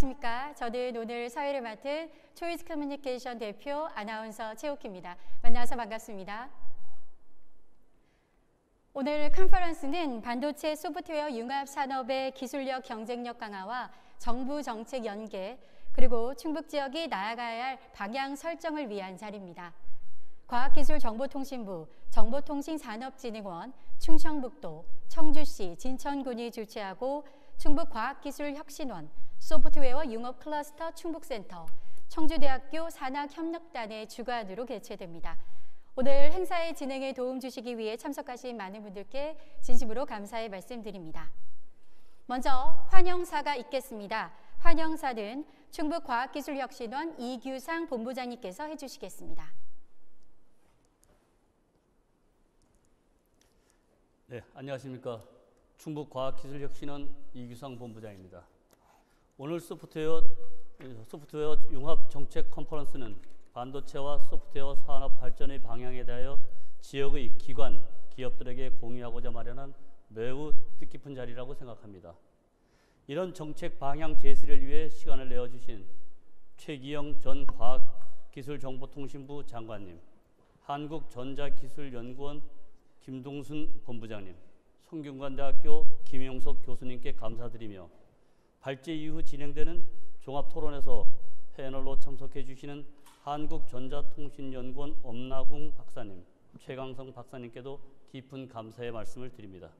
안녕하십니까. 저는 오늘 사회를 맡은 초이스 커뮤니케이션 대표 아나운서 최옥희입니다. 만나서 반갑습니다. 오늘 컨퍼런스는 반도체 소프트웨어 융합 산업의 기술력 경쟁력 강화와 정부 정책 연계, 그리고 충북 지역이 나아가야 할 방향 설정을 위한 자리입니다. 과학기술정보통신부, 정보통신산업진흥원, 충청북도, 청주시, 진천군이 주최하고 충북과학기술혁신원, 소프트웨어 융합 클러스터 충북센터, 청주대학교 산학협력단의 주관으로 개최됩니다. 오늘 행사의 진행에 도움 주시기 위해 참석하신 많은 분들께 진심으로 감사의 말씀드립니다. 먼저 환영사가 있겠습니다. 환영사는 충북과학기술혁신원 이규상 본부장님께서 해주시겠습니다. 네, 안녕하십니까. 충북과학기술혁신원 이규상 본부장입니다. 오늘 소프트웨어 융합 정책 컨퍼런스는 반도체와 소프트웨어 산업 발전의 방향에 대하여 지역의 기관, 기업들에게 공유하고자 마련한 매우 뜻깊은 자리라고 생각합니다. 이런 정책 방향 제시를 위해 시간을 내어주신 최기영 전 과학기술정보통신부 장관님, 한국전자기술연구원 김동순 본부장님, 성균관대학교 김용석 교수님께 감사드리며 발제 이후 진행되는 종합토론에서 패널로 참석해 주시는 한국전자통신연구원 엄나궁 박사님, 최강성 박사님께도 깊은 감사의 말씀을 드립니다.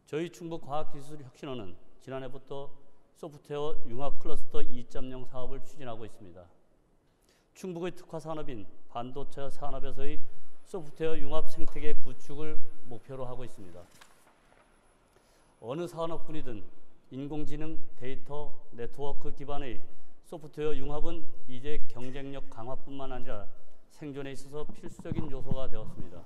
저희 충북과학기술혁신원은 지난해부터 소프트웨어 융합 클러스터 2.0 사업을 추진하고 있습니다. 충북의 특화 산업인 반도체 산업에서의 소프트웨어 융합 생태계 구축을 목표로 하고 있습니다. 어느 산업군이든 인공지능, 데이터, 네트워크 기반의 소프트웨어 융합은 이제 경쟁력 강화뿐만 아니라 생존에 있어서 필수적인 요소가 되었습니다.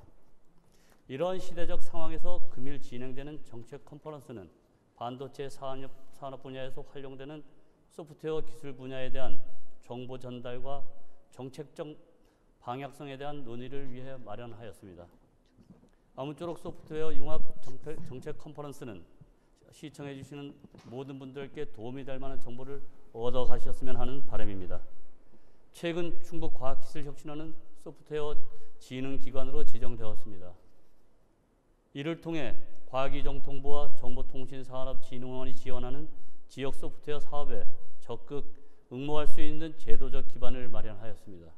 이러한 시대적 상황에서 금일 진행되는 정책 컨퍼런스는 반도체 산업 분야에서 활용되는 소프트웨어 기술 분야에 대한 정보 전달과 정책적 방향성에 대한 논의를 위해 마련하였습니다. 아무쪼록 소프트웨어 융합 정책 컨퍼런스는 시청해 주시는 모든 분들께 도움이 될 만한 정보를 얻어 가셨으면 하는 바람입니다. 최근 충북과학기술혁신원은 소프트웨어 진흥기관으로 지정되었습니다. 이를 통해 과기정통부와 정보통신산업진흥원이 지원하는 지역 소프트웨어 사업에 적극 응모할 수 있는 제도적 기반을 마련하였습니다.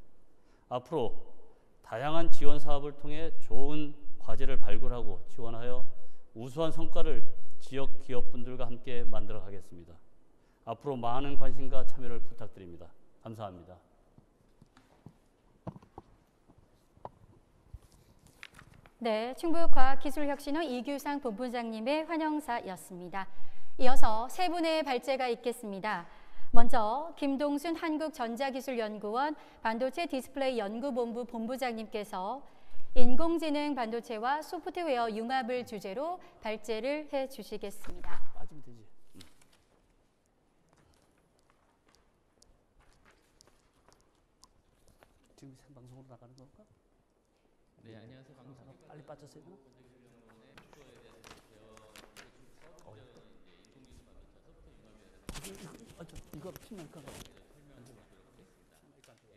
앞으로 다양한 지원 사업을 통해 좋은 과제를 발굴하고 지원하여 우수한 성과를 지역 기업분들과 함께 만들어 가겠습니다. 앞으로 많은 관심과 참여를 부탁드립니다. 감사합니다. 네, 충북과학기술혁신원 이규상 본부장님의 환영사였습니다. 이어서 세 분의 발제가 있겠습니다. 먼저 김동순 한국전자기술연구원 반도체 디스플레이 연구본부 본부장님께서 인공지능 반도체와 소프트웨어 융합을 주제로 발제를 해주시겠습니다. 빠지면 되지. 지금 생방송으로 나가는 건가? 네, 안녕하세요. 빨리 빠졌어요. 이거 필요할까?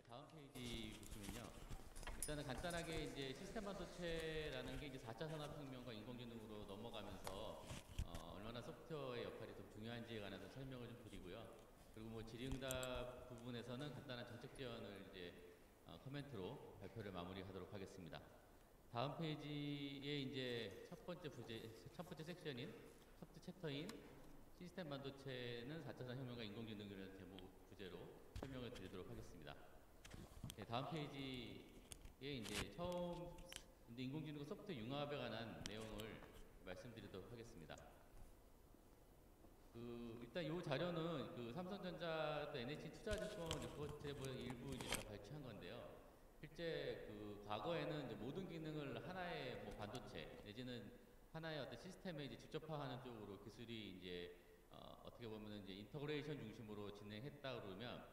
다음 페이지 보시면요. 일단은 간단하게 이제 시스템 반도체라는 게 이제 4차 산업혁명과 인공지능으로 넘어가면서 얼마나 소프트웨어의 역할이 더 중요한지에 관해서 설명을 좀 드리고요. 그리고 뭐 질의응답 부분에서는 간단한 정책 제안을 이제 코멘트로 발표를 마무리하도록 하겠습니다. 다음 페이지에 이제 첫 번째 섹션인 첫 챕터인 시스템 반도체는 4차 산업혁명과 인공지능이라는 제목 주제로 설명을 드리도록 하겠습니다. 네, 다음 페이지에 이제 처음 인공지능과 소프트웨어 융합에 관한 내용을 말씀드리도록 하겠습니다. 일단 이 자료는 삼성전자 또 NH 투자증권 리포트에 일부 이제 발췌한 건데요. 실제 과거에는 이제 모든 기능을 하나의 뭐 반도체 내지는 하나의 어떤 시스템에 이제 직접화하는 쪽으로 기술이 이제 어떻게 보면 이제 인터그레이션 중심으로 진행했다 그러면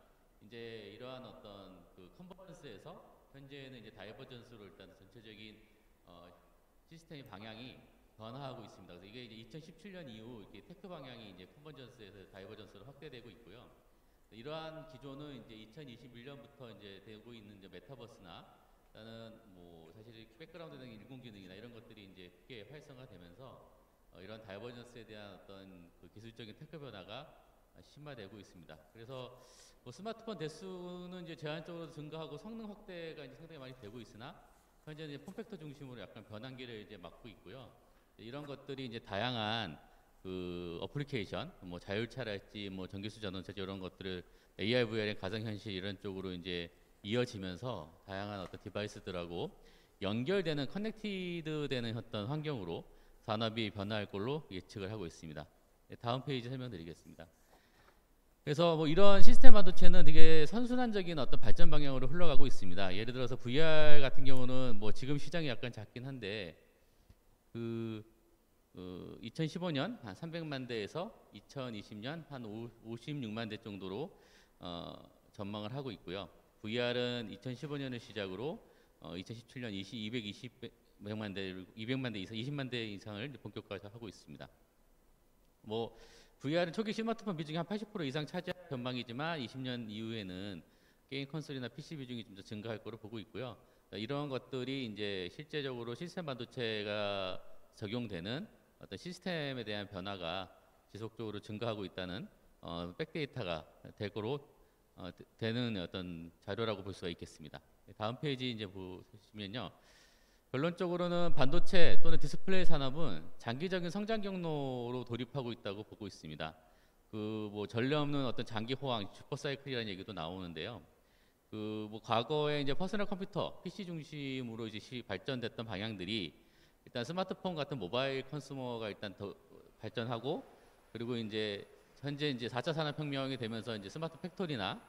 이제 이러한 어떤 컨버전스에서 현재는 이제 다이버전스로 일단 전체적인 시스템의 방향이 변화하고 있습니다. 그래서 이게 이제 2017년 이후 이렇게 테크 방향이 이제 컨버전스에서 다이버전스로 확대되고 있고요. 이러한 기조는 이제 2021년부터 이제 되고 있는 이제 메타버스나 나는 뭐 사실 백그라운드나 인공지능이나 이런 것들이 이제 크게 활성화되면서 이런 다이버전스에 대한 어떤 그 기술적인 테크 변화가 심화되고 있습니다. 그래서 뭐 스마트폰 대수는 이제 제한적으로 증가하고 성능 확대가 이제 상당히 많이 되고 있으나 현재 이제 폼팩터 중심으로 약간 변환기를 이제 맞고 있고요. 이런 것들이 이제 다양한 그 어플리케이션, 뭐 자율차랄지 뭐 전기수 자동차 이런 것들을 AR, VR의 가상현실 이런 쪽으로 이제 이어지면서 다양한 어떤 디바이스들하고 연결되는 커넥티드되는 어떤 환경으로 산업이 변화할 걸로 예측을 하고 있습니다. 다음 페이지 설명드리겠습니다. 그래서 뭐 이런 시스템 반도체는 되게 선순환적인 어떤 발전 방향으로 흘러가고 있습니다. 예를 들어서 VR 같은 경우는 뭐 지금 시장이 약간 작긴 한데 2015년 한 300만 대에서 2020년 한 56만 대 정도로 전망을 하고 있고요. VR은 2015년을 시작으로 2017년 220만 대, 200만 대 이상, 20만 대 이상을 본격화하고 있습니다. 뭐 VR은 초기 스마트폰 비중이 한 80% 이상 차지할 전망이지만 20년 이후에는 게임 콘솔이나 PC 비중이 좀 더 증가할 거로 보고 있고요. 이런 것들이 이제 실제적으로 시스템 반도체가 적용되는 어떤 시스템에 대한 변화가 지속적으로 증가하고 있다는 백데이터가 될 거로 되는 어떤 자료라고 볼 수가 있겠습니다. 다음 페이지 이제 보시면요. 결론적으로는 반도체 또는 디스플레이 산업은 장기적인 성장 경로로 돌입하고 있다고 보고 있습니다. 그 뭐 전례 없는 어떤 장기 호황, 슈퍼사이클이라는 얘기도 나오는데요. 그 뭐 과거에 이제 퍼스널 컴퓨터, PC 중심으로 이제 발전됐던 방향들이 일단 스마트폰 같은 모바일 컨슈머가 일단 더 발전하고 그리고 이제 현재 이제 4차 산업혁명이 되면서 이제 스마트 팩토리나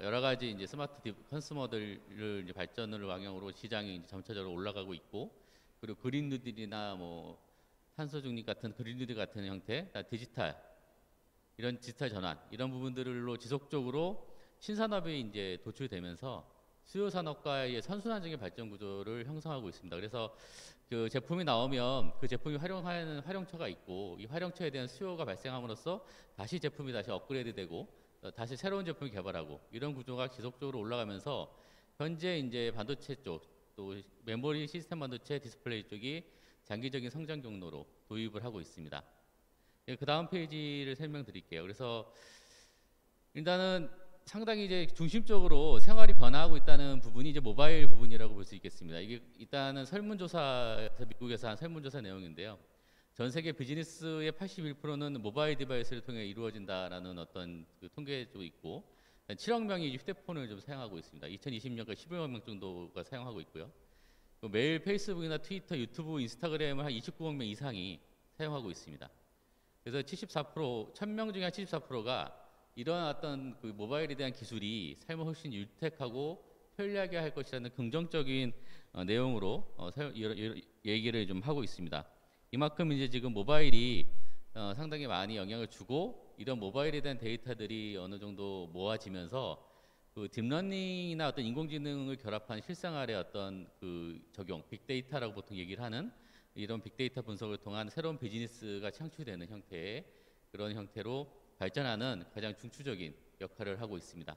여러 가지 이제 스마트 컨슈머들을 이제 발전을 방향으로 시장이 이제 점차적으로 올라가고 있고 그리고 그린 뉴딜이나 뭐 탄소 중립 같은 그린 뉴딜 같은 형태, 디지털 이런 디지털 전환 이런 부분들로 지속적으로 신산업이 이제 도출되면서 수요 산업과의 선순환적인 발전 구조를 형성하고 있습니다. 그래서 그 제품이 나오면 그 제품이 활용하는 활용처가 있고 이 활용처에 대한 수요가 발생함으로써 다시 제품이 다시 업그레이드되고 다시 새로운 제품을 개발하고 이런 구조가 지속적으로 올라가면서 현재 이제 반도체 쪽 또 메모리 시스템 반도체 디스플레이 쪽이 장기적인 성장 경로로 도입을 하고 있습니다. 그 다음 페이지를 설명드릴게요. 그래서 일단은 상당히 이제 중심적으로 생활이 변화하고 있다는 부분이 이제 모바일 부분이라고 볼 수 있겠습니다. 이게 일단은 설문조사에서 미국에서 한 설문조사 내용인데요. 전 세계 비즈니스의 81%는 모바일 디바이스를 통해 이루어진다라는 어떤 그 통계도 있고 7억 명이 휴대폰을 좀 사용하고 있습니다. 2020년까지 11억 명 정도가 사용하고 있고요. 매일 페이스북이나 트위터, 유튜브, 인스타그램을 한 29억 명 이상이 사용하고 있습니다. 그래서 74%, 1000명 중에 한 74%가 이런 어떤 그 모바일에 대한 기술이 삶을 훨씬 윤택하고 편리하게 할 것이라는 긍정적인 내용으로 얘기를 좀 하고 있습니다. 이만큼 이제 지금 모바일이 상당히 많이 영향을 주고 이런 모바일에 대한 데이터들이 어느 정도 모아지면서 그 딥러닝이나 어떤 인공지능을 결합한 실생활의 어떤 그 적용, 빅데이터라고 보통 얘기를 하는 이런 빅데이터 분석을 통한 새로운 비즈니스가 창출되는 형태의 그런 형태로 발전하는 가장 중추적인 역할을 하고 있습니다.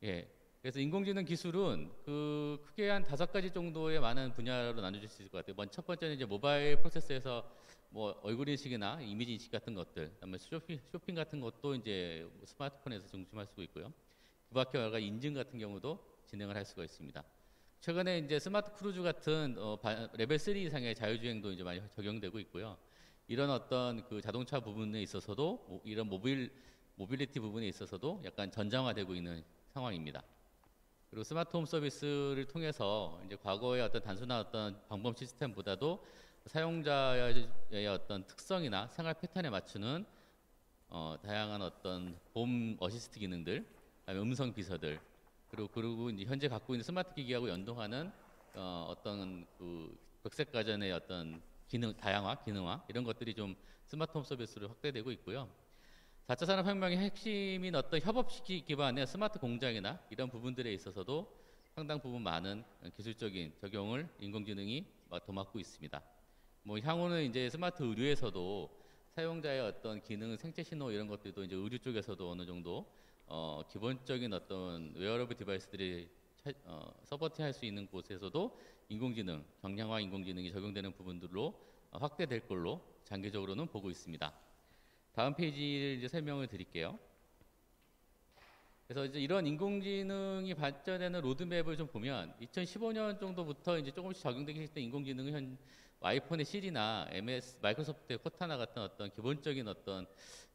예. 그래서 인공지능 기술은 그 크게 한 5가지 정도의 많은 분야로 나눠질 수 있을 것 같아요. 첫 번째는 이제 모바일 프로세스에서 뭐 얼굴 인식이나 이미지 인식 같은 것들, 그다음에 쇼핑 같은 것도 이제 스마트폰에서 중심할 수 있고요. 그 밖에 여러 가지 인증 같은 경우도 진행을 할 수가 있습니다. 최근에 이제 스마트 크루즈 같은 레벨 3 이상의 자율주행도 이제 많이 적용되고 있고요. 이런 어떤 그 자동차 부분에 있어서도 이런 모빌리티 부분에 있어서도 약간 전장화되고 있는 상황입니다. 그리고 스마트홈 서비스를 통해서 이제 과거의 어떤 단순한 어떤 방범 시스템보다도 사용자의 어떤 특성이나 생활 패턴에 맞추는 다양한 어떤 홈 어시스트 기능들, 음성 비서들, 그리고 이제 현재 갖고 있는 스마트 기기하고 연동하는 어떤 그 백색 가전의 어떤 다양화, 기능화 이런 것들이 좀 스마트홈 서비스로 확대되고 있고요. 4차 산업혁명의 핵심인 어떤 협업식 기반의 스마트 공장이나 이런 부분들에 있어서도 상당 부분 많은 기술적인 적용을 인공지능이 더 맡고 있습니다. 뭐 향후는 이제 스마트 의료에서도 사용자의 어떤 기능, 생체 신호 이런 것들도 이제 의료 쪽에서도 어느 정도 기본적인 어떤 웨어러블 디바이스들이 서포트할 수 있는 곳에서도 인공지능, 경량화 인공지능이 적용되는 부분들로 확대될 걸로 장기적으로는 보고 있습니다. 다음 페이지를 이제 설명을 드릴게요. 그래서 이제 이런 인공지능이 발전되는 로드맵을 좀 보면 2015년 정도부터 이제 조금씩 적용되기 시작된 인공지능은 현 아이폰의 시리나 MS, 마이크로소프트의 코타나 같은 어떤 기본적인 어떤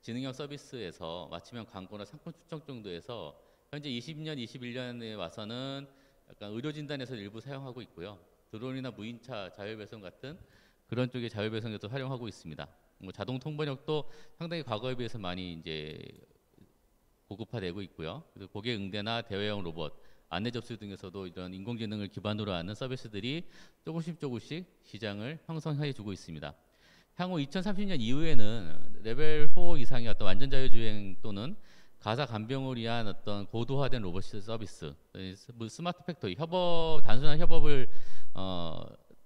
지능형 서비스에서 맞춤형 광고나 상품 추천 정도에서 현재 20년, 21년에 와서는 약간 의료 진단에서 일부 사용하고 있고요. 드론이나 무인차 자율배송 같은 그런 쪽의 자율배송에도 활용하고 있습니다. 뭐 자동 통번역도 상당히 과거에 비해서 많이 이제 고급화되고 있고요. 그리고 고객 응대나 대외형 로봇, 안내 접수 등에서도 이런 인공지능을 기반으로 하는 서비스들이 조금씩 시장을 형성해 주고 있습니다. 향후 2030년 이후에는 레벨 4 이상의 어떤 완전 자율주행 또는 가사 간병을 위한 어떤 고도화된 로봇 서비스, 스마트 팩토리, 단순한 협업을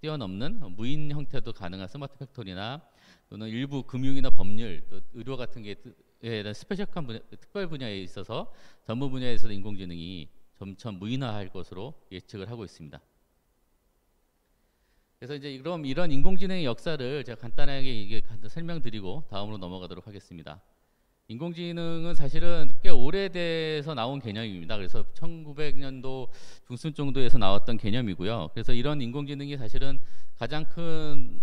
뛰어넘는 무인 형태도 가능한 스마트 팩토리나 또는 일부 금융이나 법률, 또 의료 같은 게 대한 스페셜한 특별 분야에 있어서 전문 분야에서도 인공지능이 점점 무인화할 것으로 예측을 하고 있습니다. 그래서 이제 그럼 이런 인공지능의 역사를 제가 간단하게 설명드리고 다음으로 넘어가도록 하겠습니다. 인공지능은 사실은 꽤 오래돼서 나온 개념입니다. 그래서 1900년도 중순 정도에서 나왔던 개념이고요. 그래서 이런 인공지능이 사실은 가장 큰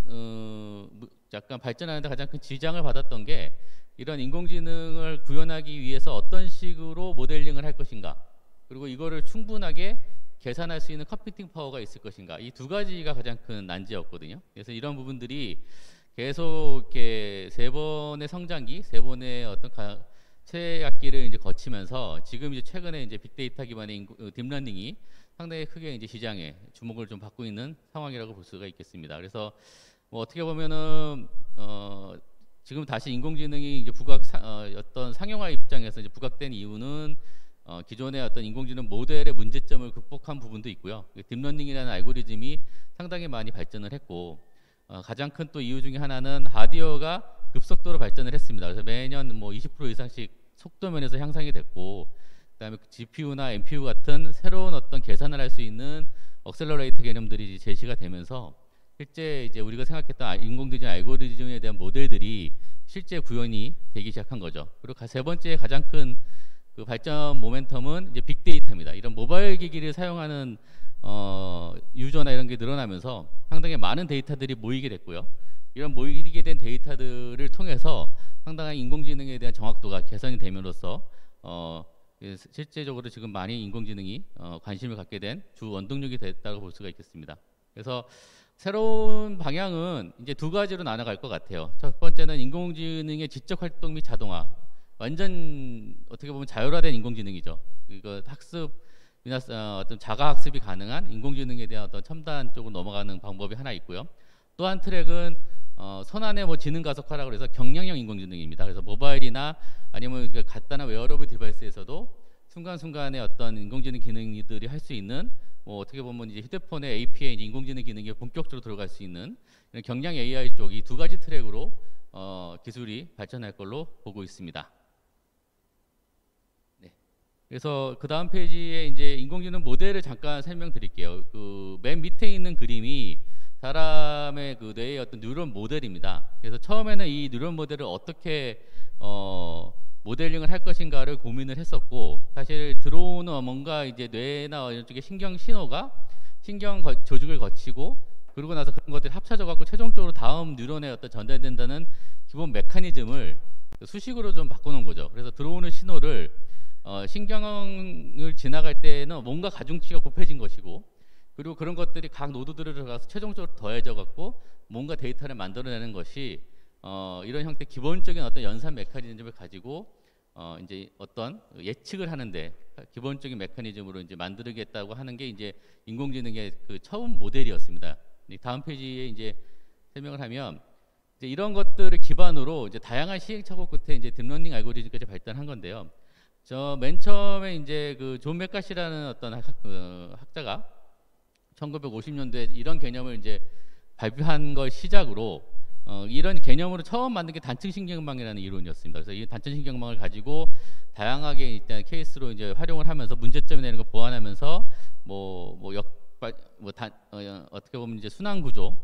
약간 발전하는데 가장 큰 지장을 받았던 게 이런 인공지능을 구현하기 위해서 어떤 식으로 모델링을 할 것인가, 그리고 이거를 충분하게 계산할 수 있는 컴퓨팅 파워가 있을 것인가, 이 두 가지가 가장 큰 난제였거든요. 그래서 이런 부분들이 계속 이렇게 세 번의 성장기, 세 번의 어떤 최악기를 이제 거치면서 지금 이제 최근에 이제 빅데이터 기반의 딥러닝이 상당히 크게 이제 시장에 주목을 좀 받고 있는 상황이라고 볼 수가 있겠습니다. 그래서 뭐 어떻게 보면은 지금 다시 인공지능이 이제 어떤 상용화 입장에서 이제 부각된 이유는 기존의 어떤 인공지능 모델의 문제점을 극복한 부분도 있고요. 딥러닝이라는 알고리즘이 상당히 많이 발전을 했고, 가장 큰 또 이유 중에 하나는 하드웨어가 급속도로 발전을 했습니다. 그래서 매년 뭐 20% 이상씩 속도 면에서 향상이 됐고, 그다음에 GPU나 NPU 같은 새로운 어떤 계산을 할 수 있는 억셀러레이터 개념들이 제시가 되면서 실제 이제 우리가 생각했던 인공지능 알고리즘에 대한 모델들이 실제 구현이 되기 시작한 거죠. 그리고 세 번째 가장 큰 그 발전 모멘텀은 이제 빅데이터입니다. 이런 모바일 기기를 사용하는 유저나 이런 게 늘어나면서 상당히 많은 데이터들이 모이게 됐고요. 이런 모이게 된 데이터들을 통해서 상당한 인공지능에 대한 정확도가 개선이 됨으로써 실제적으로 지금 많이 인공지능이 관심을 갖게 된 주 원동력이 됐다고 볼 수가 있겠습니다. 그래서 새로운 방향은 이제 두 가지로 나눠갈 것 같아요. 첫 번째는 인공지능의 지적 활동 및 자동화. 완전 어떻게 보면 자율화된 인공지능이죠. 이거 학습이나 어떤 자가 학습이 가능한 인공지능에 대한 어떤 첨단 쪽으로 넘어가는 방법이 하나 있고요. 또 한 트랙은 손안의 뭐 지능 가속화라고 해서 경량형 인공지능입니다. 그래서 모바일이나 아니면 간단한 웨어러블 디바이스에서도 순간순간에 어떤 인공지능 기능들이 할 수 있는 뭐 어떻게 보면 이제 휴대폰의 API 인공지능 기능이 본격적으로 들어갈 수 있는 경량 AI 쪽 이 두 가지 트랙으로 기술이 발전할 걸로 보고 있습니다. 네. 그래서 그 다음 페이지에 이제 인공지능 모델을 잠깐 설명드릴게요. 그 맨 밑에 있는 그림이 사람의 그 뇌의 어떤 뉴런 모델입니다. 그래서 처음에는 이 뉴런 모델을 어떻게 모델링을 할 것인가를 고민을 했었고, 사실 들어오는 뭔가 이제 뇌나 이런 쪽에 신경 신호가 신경 조직을 거치고 그러고 나서 그런 것들이 합쳐져 갖고 최종적으로 다음 뉴런에 어떤 전달된다는 기본 메커니즘을 수식으로 좀 바꿔놓은 거죠. 그래서 들어오는 신호를 신경을 지나갈 때는 뭔가 가중치가 곱해진 것이고, 그리고 그런 것들이 각 노드들을 들어가서 최종적으로 더해져 갖고 뭔가 데이터를 만들어내는 것이 이런 형태 기본적인 어떤 연산 메커니즘을 가지고 이제 어떤 예측을 하는데 기본적인 메커니즘으로 이제 만들겠다고 하는 게 이제 인공지능의 그 처음 모델이었습니다. 다음 페이지에 이제 설명을 하면 이제 이런 것들을 기반으로 이제 다양한 시행착오 끝에 이제 딥러닝 알고리즘까지 발달한 건데요. 저 맨 처음에 이제 그 존 맥카시라는 어떤 학자가 1950년도에 이런 개념을 이제 발표한 걸 시작으로 이런 개념으로 처음 만든 게 단층 신경망이라는 이론이었습니다. 그래서 이 단층 신경망을 가지고 다양하게 일단 케이스로 이제 활용을 하면서 문제점이나 이런 거 보완하면서 어떻게 보면 이제 순환 구조,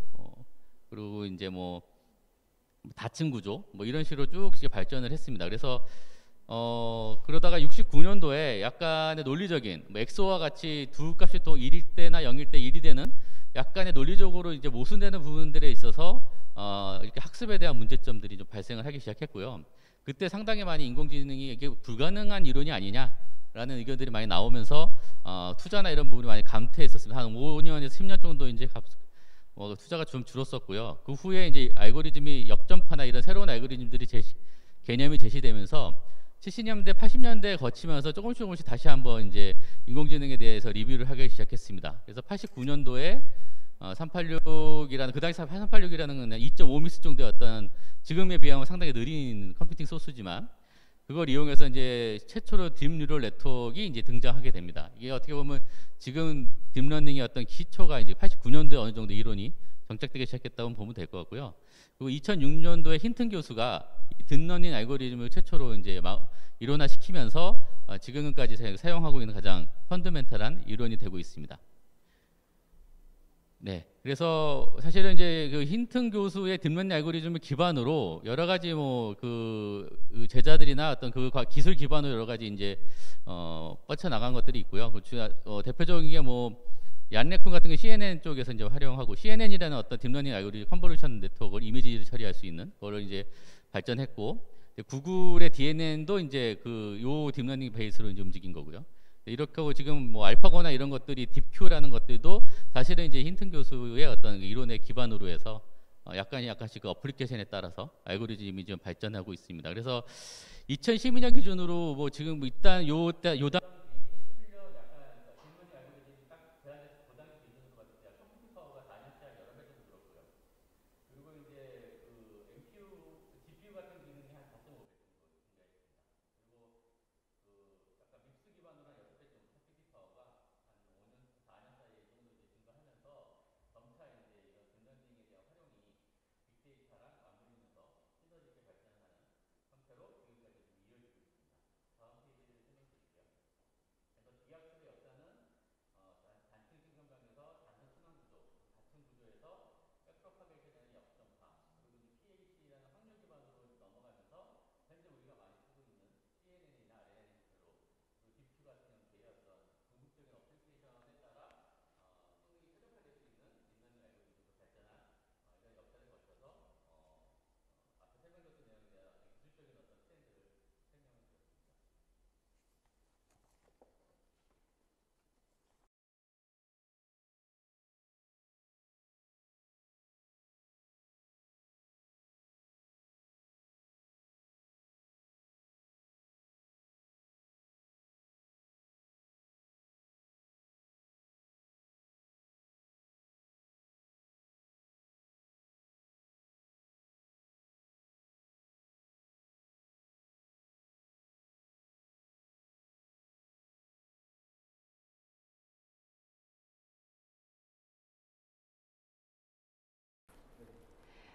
그리고 이제 뭐 다층 구조, 뭐 이런 식으로 쭉 이제 발전을 했습니다. 그래서 그러다가 69년도에 약간의 논리적인 엑소와 같이 두 값이 또 1일 때나 0일 때 1이 되는 약간의 논리적으로 이제 모순되는 부분들에 있어서 이렇게 학습에 대한 문제점들이 좀 발생을 하기 시작했고요. 그때 상당히 많이 인공지능이 이게 불가능한 이론이 아니냐라는 의견들이 많이 나오면서 투자나 이런 부분이 많이 감퇴했었습니다. 한 5년에서 10년 정도 이제 투자가 좀 줄었었고요. 그 후에 이제 알고리즘이 역전파나 이런 새로운 알고리즘들이 개념이 제시되면서 70년대, 80년대에 거치면서 조금씩 다시 한번 이제 인공지능에 대해서 리뷰를 하기 시작했습니다. 그래서 89년도에 386이라는 그 당시 386이라는 2.5미스 정도의 어떤 지금에 비하면 상당히 느린 컴퓨팅 소스지만 그걸 이용해서 이제 최초로 딥뉴럴 네트워크가 이제 등장하게 됩니다. 이게 어떻게 보면 지금 딥러닝의 어떤 기초가 이제 89년도에 어느 정도 이론이 정착되기 시작했다고 보면 될 것 같고요. 그리고 2006년도에 힌튼 교수가 딥러닝 알고리즘을 최초로 이제 이론화시키면서 지금까지 사용하고 있는 가장 펀더멘탈한 이론이 되고 있습니다. 네, 그래서 사실은 이제 그 힌튼 교수의 딥러닝 알고리즘을 기반으로 여러 가지 그 제자들이나 어떤 그 기술 기반으로 여러 가지 이제 뻗쳐 나간 것들이 있고요. 대표적인 게 얀레쿤 같은 게 CNN 쪽에서 이제 활용하고 CNN이라는 어떤 딥러닝 알고리즘 컨보루션 네트워크를 이미지를 처리할 수 있는 그걸 이제 발전했고 구글의 DNN도 이제 요 딥러닝 베이스로 이제 움직인 거고요. 이렇게 하고 지금 알파고나 이런 것들이 딥큐라는 것들도 사실은 이제 힌튼 교수의 어떤 이론의 기반으로 해서 약간씩 그 어플리케이션에 따라서 알고리즘이 좀 발전하고 있습니다. 그래서 2012년 기준으로 지금 일단 요당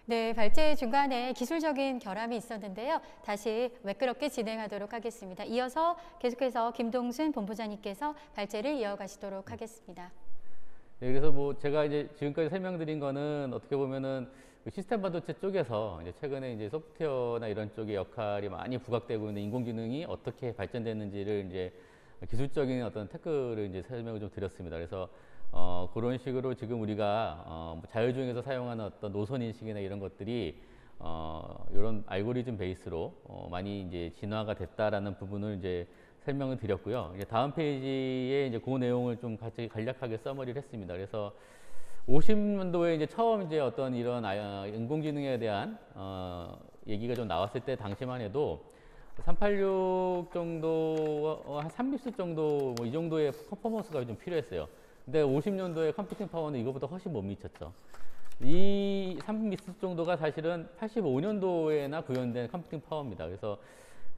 네, 발제 중간에 기술적인 결함이 있었는데요. 다시 매끄럽게 진행하도록 하겠습니다. 이어서 계속해서 김동순 본부장님께서 발제를 이어가시도록 하겠습니다. 네, 그래서 제가 이제 지금까지 설명드린 거는 어떻게 보면은 시스템 반도체 쪽에서 이제 최근에 이제 소프트웨어나 이런 쪽의 역할이 많이 부각되고 있는 인공지능이 어떻게 발전됐는지를 이제 기술적인 어떤 태클을 이제 설명을 좀 드렸습니다. 그래서 그런 식으로 지금 우리가 자율주행에서 사용하는 어떤 노선 인식이나 이런 것들이 이런 알고리즘 베이스로 많이 이제 진화가 됐다라는 부분을 이제 설명을 드렸고요. 이제 다음 페이지에 이제 그 내용을 좀 같이 간략하게 서머리를 했습니다. 그래서 50년도에 이제 처음 이제 어떤 이런 인공지능에 대한 얘기가 좀 나왔을 때 당시만 해도 386 정도, 한 3미스 정도, 이 정도의 퍼포먼스가 좀 필요했어요. 근데 50년도에 컴퓨팅 파워는 이거보다 훨씬 못 미쳤죠. 이 3미스 정도가 사실은 85년도에나 구현된 컴퓨팅 파워입니다. 그래서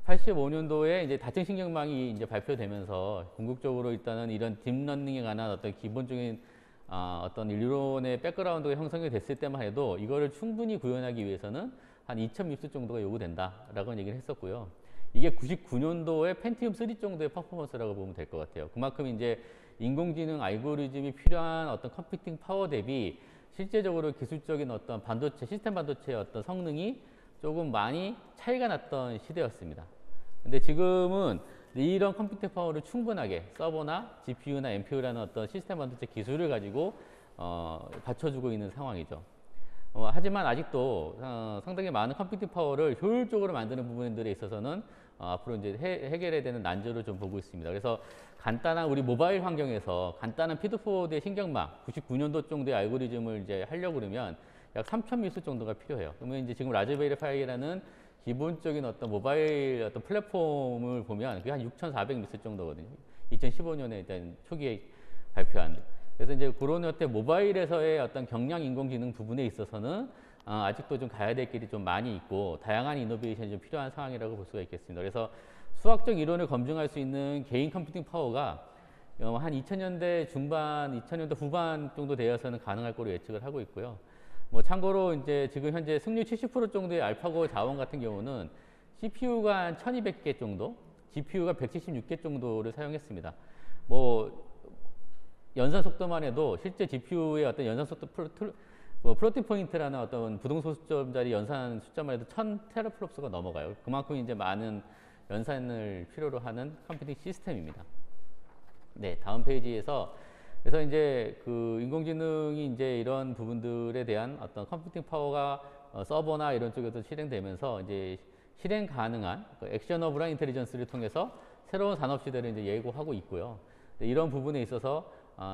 85년도에 이제 다층 신경망이 이제 발표되면서 궁극적으로 일단은 이런 딥러닝에 관한 어떤 기본적인 어떤 이론의 백그라운드가 형성이 됐을 때만 해도 이거를 충분히 구현하기 위해서는 한 2000 밉스 정도가 요구된다라고 얘기를 했었고요. 이게 99년도에 펜티움 3 정도의 퍼포먼스라고 보면 될 것 같아요. 그만큼 이제 인공지능 알고리즘이 필요한 어떤 컴퓨팅 파워 대비 실제적으로 기술적인 어떤 반도체, 시스템 반도체의 어떤 성능이 조금 많이 차이가 났던 시대였습니다. 근데 지금은 이런 컴퓨팅 파워를 충분하게 서버나 GPU나 NPU라는 어떤 시스템 반도체 기술을 가지고 받쳐주고 있는 상황이죠. 하지만 아직도 상당히 많은 컴퓨팅 파워를 효율적으로 만드는 부분들에 있어서는 앞으로 이제 해결해야 되는 난제로 좀 보고 있습니다. 그래서 간단한 우리 모바일 환경에서 간단한 피드포드의 신경망 99년도 정도의 알고리즘을 이제 하려고 그러면 약 3000 밉스 정도가 필요해요. 그러면 이제 지금 라즈베리 파이라는 기본적인 어떤 모바일 어떤 플랫폼을 보면 그게 한 6400 밉스 정도거든요. 2015년에 일단 초기에 발표한. 그래서 이제 그런 어떤 모바일에서의 어떤 경량 인공지능 부분에 있어서는 아직도 좀 가야 될 길이 좀 많이 있고 다양한 이노베이션이 좀 필요한 상황이라고 볼 수가 있겠습니다. 그래서 수학적 이론을 검증할 수 있는 개인 컴퓨팅 파워가 한 2000년대 중반, 2000년대 후반 정도 되어서는 가능할 거로 예측을 하고 있고요. 뭐 참고로 이제 지금 현재 승률 70% 정도의 알파고 자원 같은 경우는 CPU가 한 1200개 정도, GPU가 176개 정도를 사용했습니다. 뭐 연산 속도만 해도 실제 GPU의 어떤 연산 속도 플로팅 포인트라는 어떤 부동소수점짜리 연산 숫자만 해도 1000테라플롭스가 넘어가요. 그만큼 이제 많은 연산을 필요로 하는 컴퓨팅 시스템입니다. 네, 다음 페이지에서 그래서 이제 그 인공지능이 이제 이런 부분들에 대한 어떤 컴퓨팅 파워가 서버나 이런 쪽에도 실행되면서 이제 실행 가능한 액셔너블한 인텔리전스를 통해서 새로운 산업 시대를 이제 예고하고 있고요. 이런 부분에 있어서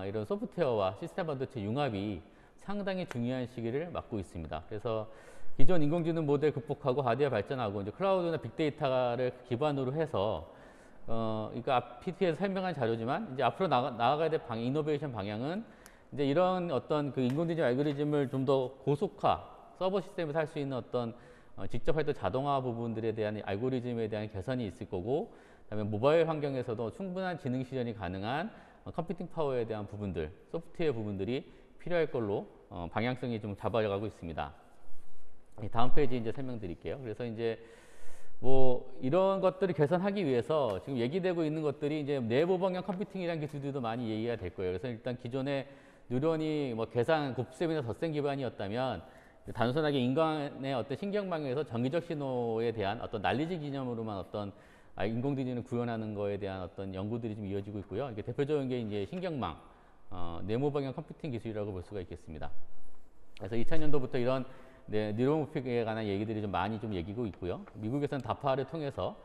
이런 소프트웨어와 시스템 반도체 융합이 상당히 중요한 시기를 맞고 있습니다. 그래서 기존 인공지능 모델 극복하고 하드웨어 발전하고 이제 클라우드나 빅데이터를 기반으로 해서 그러니까 PT에서 설명한 자료지만 이제 앞으로 나아가야 될 이노베이션 방향은 이제 이런 어떤 그 인공지능 알고리즘을 좀 더 고속화 서버 시스템에서 할 수 있는 어떤 직접 할때 자동화 부분들에 대한 알고리즘에 대한 개선이 있을 거고, 그다음에 모바일 환경에서도 충분한 지능 실현이 가능한 컴퓨팅 파워에 대한 부분들, 소프트웨어 부분들이 필요할 걸로 방향성이 좀 잡아가고 있습니다. 다음 페이지 이제 설명드릴게요. 그래서 이제 뭐 이런 것들을 개선하기 위해서 지금 얘기되고 있는 것들이 이제 내부 방향 컴퓨팅이라는 기술들도 많이 얘기가 될 거예요. 그래서 일단 기존의 뉴런이 뭐 계산 곱셈이나 덧셈 기반이었다면 단순하게 인간의 어떤 신경망에서 정기적 신호에 대한 어떤 난리지 기념으로만 어떤 인공지능을 구현하는 거에 대한 어떤 연구들이 좀 이어지고 있고요. 이게 대표적인 게 이제 신경망, 네모 방향 컴퓨팅 기술이라고 볼 수가 있겠습니다. 그래서 2000년도부터 이런 뉴로모픽에 관한 얘기들이 좀 많이 좀 얘기고 있고요. 미국에서는 다파를 통해서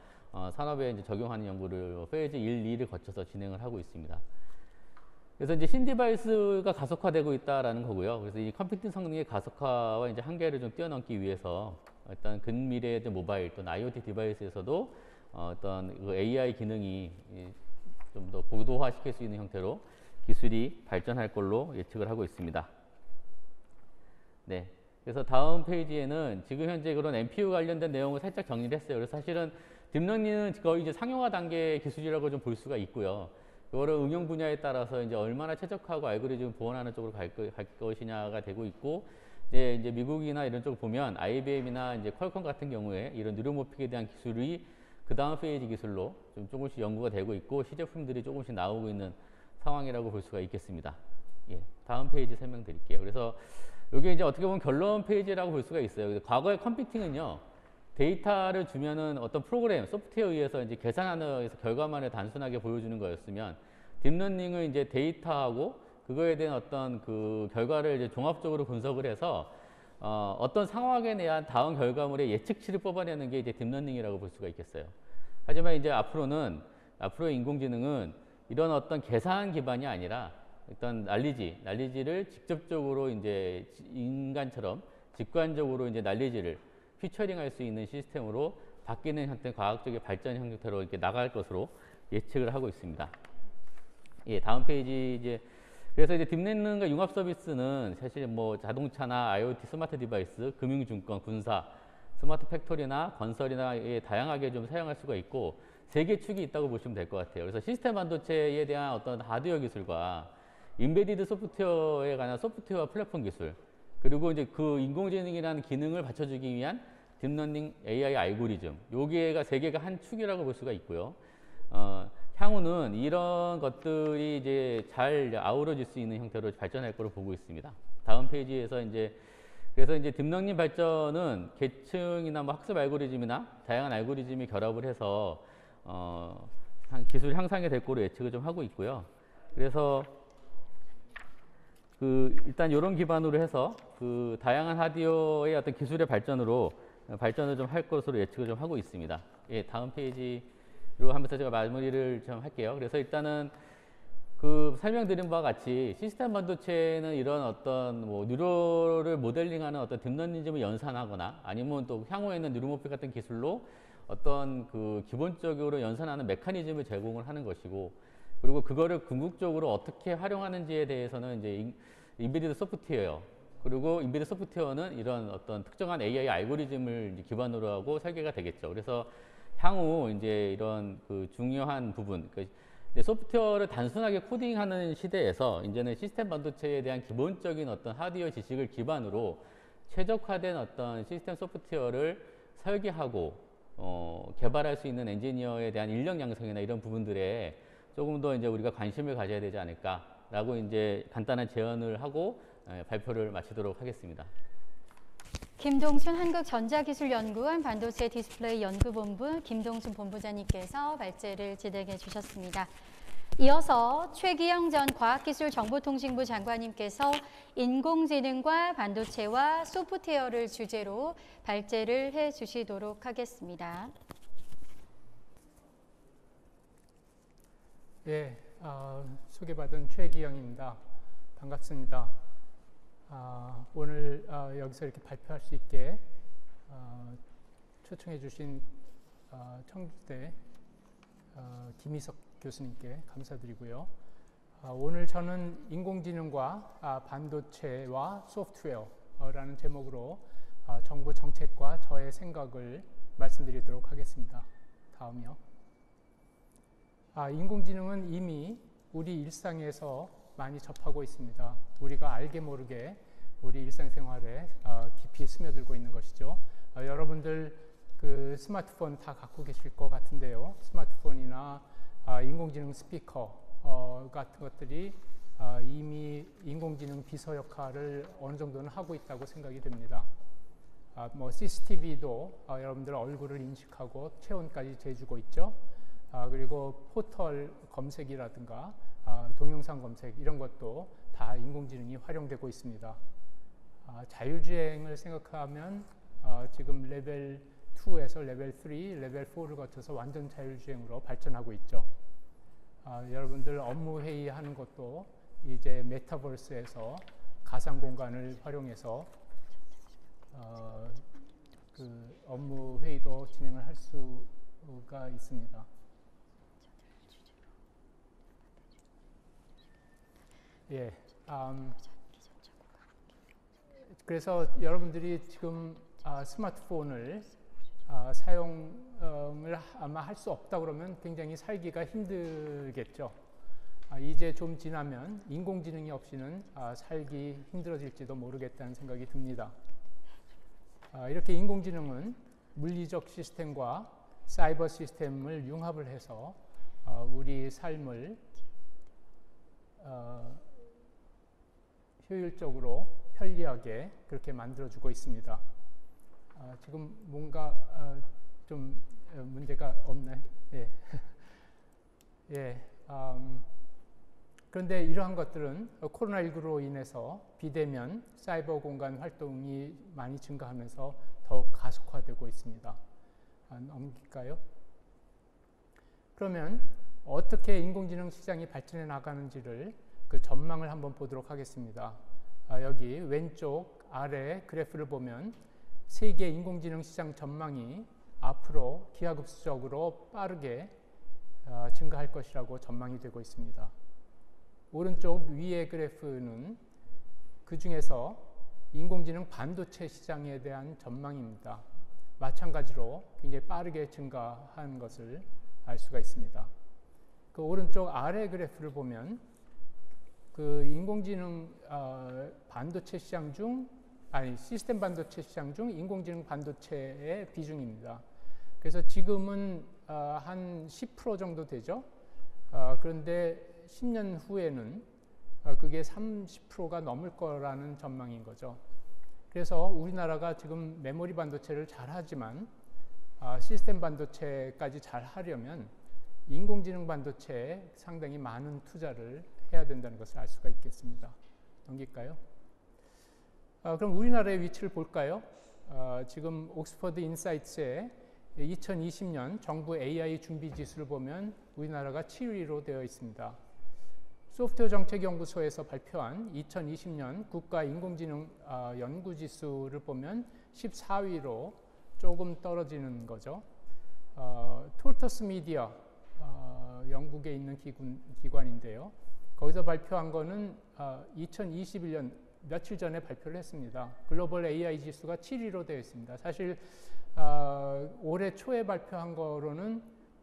산업에 이제 적용하는 연구를 페이즈 1, 2를 거쳐서 진행을 하고 있습니다. 그래서 이제 신디바이스가 가속화되고 있다라는 거고요. 그래서 이 컴퓨팅 성능의 가속화와 이제 한계를 좀 뛰어넘기 위해서 일단 근미래의 모바일 또는 IoT 디바이스에서도 어떤 그 AI 기능이 좀 더 고도화시킬 수 있는 형태로 기술이 발전할 걸로 예측을 하고 있습니다. 네. 그래서 다음 페이지에는 지금 현재 그런 NPU 관련된 내용을 살짝 정리를 했어요. 그래서 사실은 딥러닝은 거의 이제 상용화 단계 기술이라고 좀 볼 수가 있고요. 이거를 응용 분야에 따라서 이제 얼마나 최적화하고 알고리즘을 보완하는 쪽으로 갈 것이냐가 되고 있고, 이제 미국이나 이런 쪽을 보면 IBM이나 이제 퀄컴 같은 경우에 이런 뉴로모픽에 대한 기술이 그 다음 페이지 기술로 좀 조금씩 연구가 되고 있고 시제품들이 조금씩 나오고 있는 상황이라고 볼 수가 있겠습니다. 예, 다음 페이지 설명드릴게요. 그래서 이게 이제 어떻게 보면 결론 페이지라고 볼 수가 있어요. 과거의 컴퓨팅은요, 데이터를 주면은 어떤 프로그램, 소프트웨어에 의해서 이제 계산하는 결과만을 단순하게 보여주는 거였으면, 딥러닝은 이제 데이터하고 그거에 대한 어떤 그 결과를 이제 종합적으로 분석을 해서 어떤 상황에 대한 다음 결과물의 예측치를 뽑아내는 게 이제 딥러닝이라고 볼 수가 있겠어요. 하지만 이제 앞으로의 인공지능은 이런 어떤 계산 기반이 아니라 일단 난리지를 직접적으로 이제 인간처럼 직관적으로 이제 난리지를 피처링할 수 있는 시스템으로 바뀌는 형태, 과학적인 발전 형태로 이렇게 나갈 것으로 예측을 하고 있습니다. 예, 다음 페이지 이제 그래서 이제 딥러닝과 융합 서비스는 사실 뭐 자동차나 IoT 스마트 디바이스, 금융증권, 군사, 스마트 팩토리나 건설이나 다양하게 좀 사용할 수가 있고 세 개 축이 있다고 보시면 될 것 같아요. 그래서 시스템 반도체에 대한 어떤 하드웨어 기술과 인베디드 소프트웨어에 관한 소프트웨어 플랫폼 기술, 그리고 이제 그 인공지능이라는 기능을 받쳐주기 위한 딥러닝 AI 알고리즘, 요게가 세 개가 한 축이라고 볼 수가 있고요. 향후는 이런 것들이 이제 잘 아우러질 수 있는 형태로 발전할 거로 보고 있습니다. 다음 페이지에서 그래서 이제 딥러닝 발전은 계층이나 뭐 학습 알고리즘이나 다양한 알고리즘이 결합을 해서 기술 향상이 될 거로 예측을 좀 하고 있고요. 그래서 일단 이런 기반으로 해서 다양한 하드웨어의 어떤 기술의 발전을 좀 할 것으로 예측을 좀 하고 있습니다. 예, 다음 페이지로 하면서 제가 마무리를 좀 할게요. 그래서 일단은 설명드린 바와 같이 시스템 반도체는 이런 어떤 뭐 뉴럴을 모델링하는 어떤 딥러닝즘을 연산하거나 아니면 또 향후에는 뉴로모픽 같은 기술로 어떤 기본적으로 연산하는 메커니즘을 제공을 하는 것이고, 그리고 그거를 궁극적으로 어떻게 활용하는지에 대해서는 이제 인베디드 소프트웨어, 그리고 인베디드 소프트웨어는 이런 어떤 특정한 AI 알고리즘을 이제 기반으로 하고 설계가 되겠죠. 그래서 향후 이제 이런 중요한 부분, 소프트웨어를 단순하게 코딩하는 시대에서 이제는 시스템 반도체에 대한 기본적인 어떤 하드웨어 지식을 기반으로 최적화된 어떤 시스템 소프트웨어를 설계하고 개발할 수 있는 엔지니어에 대한 인력 양성이나 이런 부분들에 조금 더 이제 우리가 관심을 가져야 되지 않을까라고 이제 간단한 제언을 하고 발표를 마치도록 하겠습니다. 김동순 한국전자기술연구원 반도체 디스플레이 연구본부 김동순 본부장님께서 발제를 진행해 주셨습니다. 이어서 최기영 전 과학기술정보통신부 장관님께서 인공지능과 반도체와 소프트웨어를 주제로 발제를 해 주시도록 하겠습니다. 예, 소개받은 최기영입니다. 반갑습니다. 오늘 여기서 이렇게 발표할 수 있게 초청해 주신 청주대 김희석 교수님께 감사드리고요. 오늘 저는 인공지능과 반도체와 소프트웨어라는 제목으로 정부 정책과 저의 생각을 말씀드리도록 하겠습니다. 다음이요. 인공지능은 이미 우리 일상에서 많이 접하고 있습니다. 우리가 알게 모르게 우리 일상생활에 깊이 스며들고 있는 것이죠. 여러분들 스마트폰 다 갖고 계실 것 같은데요. 스마트폰이나 인공지능 스피커 같은 것들이 이미 인공지능 비서 역할을 어느 정도는 하고 있다고 생각이 됩니다. 뭐 CCTV도 여러분들 얼굴을 인식하고 체온까지 재주고 있죠. 그리고 포털 검색이라든가 동영상 검색 이런 것도 다 인공지능이 활용되고 있습니다. 자율주행을 생각하면 지금 레벨 2에서 레벨 3, 레벨 4를 거쳐서 완전 자율주행으로 발전하고 있죠. 여러분들 업무 회의하는 것도 이제 메타버스에서 가상 공간을 활용해서 업무 회의도 진행을 할 수가 있습니다. 예, 그래서 여러분들이 지금 스마트폰을 사용을 아마 할 수 없다 그러면 굉장히 살기가 힘들겠죠. 이제 좀 지나면 인공지능이 없이는 살기 힘들어질지도 모르겠다는 생각이 듭니다. 이렇게 인공지능은 물리적 시스템과 사이버 시스템을 융합을 해서 우리 삶을 효율적으로 편리하게 그렇게 만들어주고 있습니다. 지금 뭔가 좀 문제가 없나요? 예. 예. 그런데 이러한 것들은 코로나19로 인해서 비대면 사이버 공간 활동이 많이 증가하면서 더욱 가속화되고 있습니다. 넘길까요? 그러면 어떻게 인공지능 시장이 발전해 나가는지를 전망을 한번 보도록 하겠습니다. 여기 왼쪽 아래 그래프를 보면 세계 인공지능 시장 전망이 앞으로 기하급수적으로 빠르게 증가할 것이라고 전망이 되고 있습니다. 오른쪽 위의 그래프는 그 중에서 인공지능 반도체 시장에 대한 전망입니다. 마찬가지로 굉장히 빠르게 증가한 것을 알 수가 있습니다. 그 오른쪽 아래 그래프를 보면 그 인공지능 반도체 시장 중 시스템 반도체 시장 중 인공지능 반도체의 비중입니다. 그래서 지금은 한 10% 정도 되죠. 그런데 10년 후에는 그게 30%가 넘을 거라는 전망인 거죠. 그래서 우리나라가 지금 메모리 반도체를 잘 하지만 시스템 반도체까지 잘 하려면 인공지능 반도체에 상당히 많은 투자를 해야 된다는 것을 알 수가 있겠습니다. 넘길까요? 그럼 우리나라의 위치를 볼까요? 지금 옥스퍼드 인사이트의 2020년 정부 AI 준비 지수를 보면 우리나라가 7위로 되어 있습니다. 소프트웨어 정책연구소에서 발표한 2020년 국가 인공지능 연구 지수를 보면 14위로 조금 떨어지는 거죠. 톨터스 미디어 영국에 있는 기관인데요. 거기서 발표한 거는 2021년 며칠 전에 발표를 했습니다. 글로벌 AI 지수가 7위로 되어 있습니다. 사실 올해 초에 발표한 거로는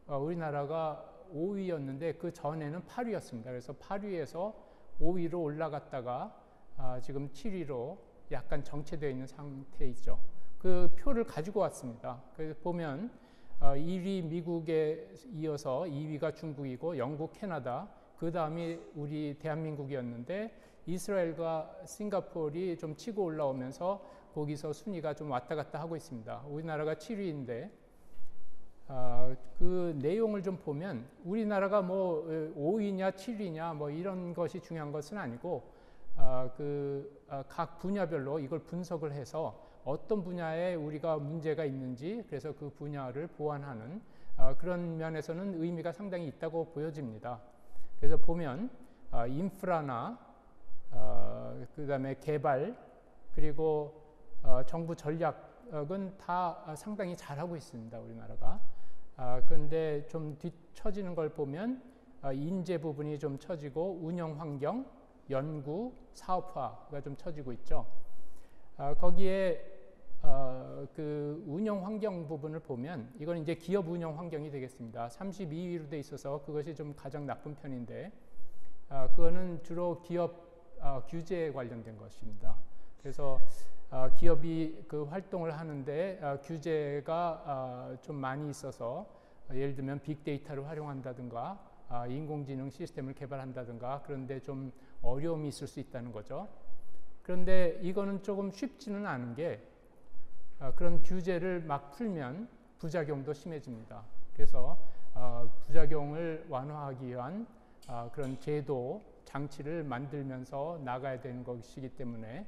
우리나라가 5위였는데 그 전에는 8위였습니다. 그래서 8위에서 5위로 올라갔다가 지금 7위로 약간 정체되어 있는 상태이죠. 그 표를 가지고 왔습니다. 그래서 보면 1위 미국에 이어서 2위가 중국이고 영국, 캐나다, 그 다음이 우리 대한민국이었는데 이스라엘과 싱가포르이 좀 치고 올라오면서 거기서 순위가 좀 왔다 갔다 하고 있습니다. 우리나라가 7위인데 그 내용을 좀 보면 우리나라가 뭐 5위냐 7위냐 뭐 이런 것이 중요한 것은 아니고 각 분야별로 이걸 분석을 해서 어떤 분야에 우리가 문제가 있는지 그래서 그 분야를 보완하는 그런 면에서는 의미가 상당히 있다고 보여집니다. 그래서 보면 인프라나 그 다음에 개발 그리고 정부 전략은 다 상당히 잘하고 있습니다. 우리나라가. 그런데 좀 뒤처지는 걸 보면 인재 부분이 좀 처지고 운영 환경, 연구, 사업화가 좀 처지고 있죠. 거기에 그 운영 환경 부분을 보면 이건 이제 기업 운영 환경이 되겠습니다. 32위로 돼 있어서 그것이 좀 가장 나쁜 편인데 그거는 주로 기업 규제에 관련된 것입니다. 그래서 기업이 그 활동을 하는데 규제가 좀 많이 있어서 예를 들면 빅데이터를 활용한다든가 인공지능 시스템을 개발한다든가 그런데 좀 어려움이 있을 수 있다는 거죠. 그런데 이거는 조금 쉽지는 않은 게 그런 규제를 막 풀면 부작용도 심해집니다. 그래서 부작용을 완화하기 위한 그런 제도, 장치를 만들면서 나가야 되는 것이기 때문에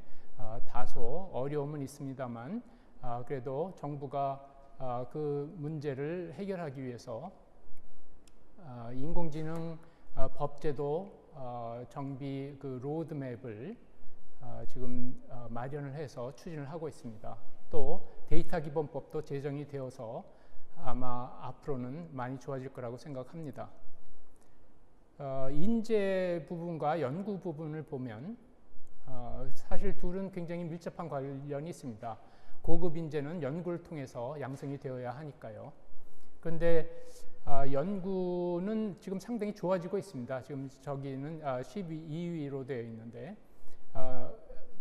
다소 어려움은 있습니다만 그래도 정부가 그 문제를 해결하기 위해서 인공지능 법제도 정비 그 로드맵을 지금 마련을 해서 추진을 하고 있습니다. 또 데이터 기본법도 제정이 되어서 아마 앞으로는 많이 좋아질 거라고 생각합니다. 인재 부분과 연구 부분을 보면 사실 둘은 굉장히 밀접한 관련이 있습니다. 고급 인재는 연구를 통해서 양성이 되어야 하니까요. 그런데 연구는 지금 상당히 좋아지고 있습니다. 지금 저기는 12위로 되어 있는데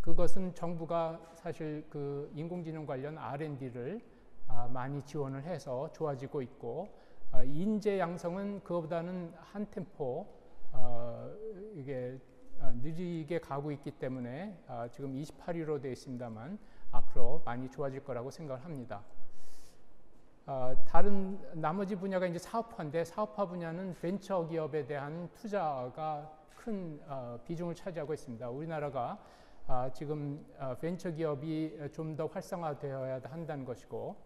그것은 정부가 사실 그 인공지능 관련 R&D를 많이 지원을 해서 좋아지고 있고 인재 양성은 그거보다는 한 템포 이게 느리게 가고 있기 때문에 지금 28위로 되어 있습니다만 앞으로 많이 좋아질 거라고 생각을 합니다. 다른 나머지 분야가 이제 사업화인데 사업화 분야는 벤처 기업에 대한 투자가 큰 비중을 차지하고 있습니다. 우리나라가 지금 벤처 기업이 좀 더 활성화되어야 한다는 것이고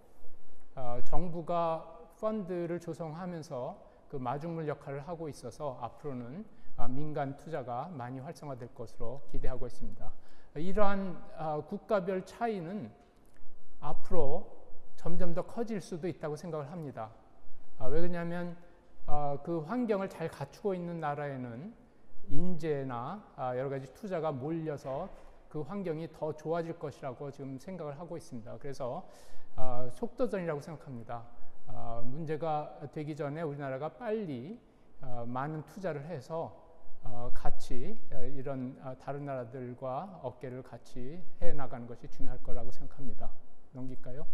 정부가 펀드를 조성하면서 그 마중물 역할을 하고 있어서 앞으로는 민간 투자가 많이 활성화될 것으로 기대하고 있습니다. 이러한 국가별 차이는 앞으로 점점 더 커질 수도 있다고 생각을 합니다. 왜 그러냐면 그 환경을 잘 갖추고 있는 나라에는 인재나 여러 가지 투자가 몰려서 그 환경이 더 좋아질 것이라고 지금 생각을 하고 있습니다. 그래서 속도전이라고 생각합니다. 문제가 되기 전에 우리나라가 빨리 많은 투자를 해서 같이 이런 다른 나라들과 어깨를 같이 해 나가는 것이 중요할 거라고 생각합니다. 넘길까요?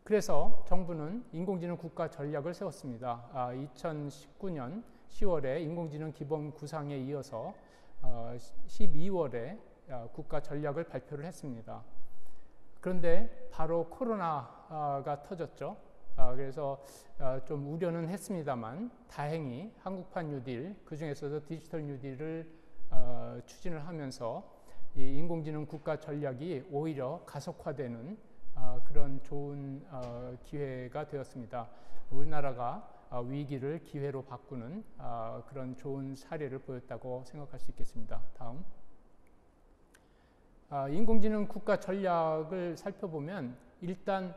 그래서 정부는 인공지능 국가 전략을 세웠습니다. 2019년 10월에 인공지능 기본 구상에 이어서 12월에 국가 전략을 발표를 했습니다. 그런데 바로 코로나가 터졌죠. 그래서 좀 우려는 했습니다만 다행히 한국판 뉴딜, 그중에서도 디지털 뉴딜을 추진을 하면서 이 인공지능 국가 전략이 오히려 가속화되는 그런 좋은 기회가 되었습니다. 우리나라가 위기를 기회로 바꾸는 그런 좋은 사례를 보였다고 생각할 수 있겠습니다. 다음. 인공지능 국가 전략을 살펴보면 일단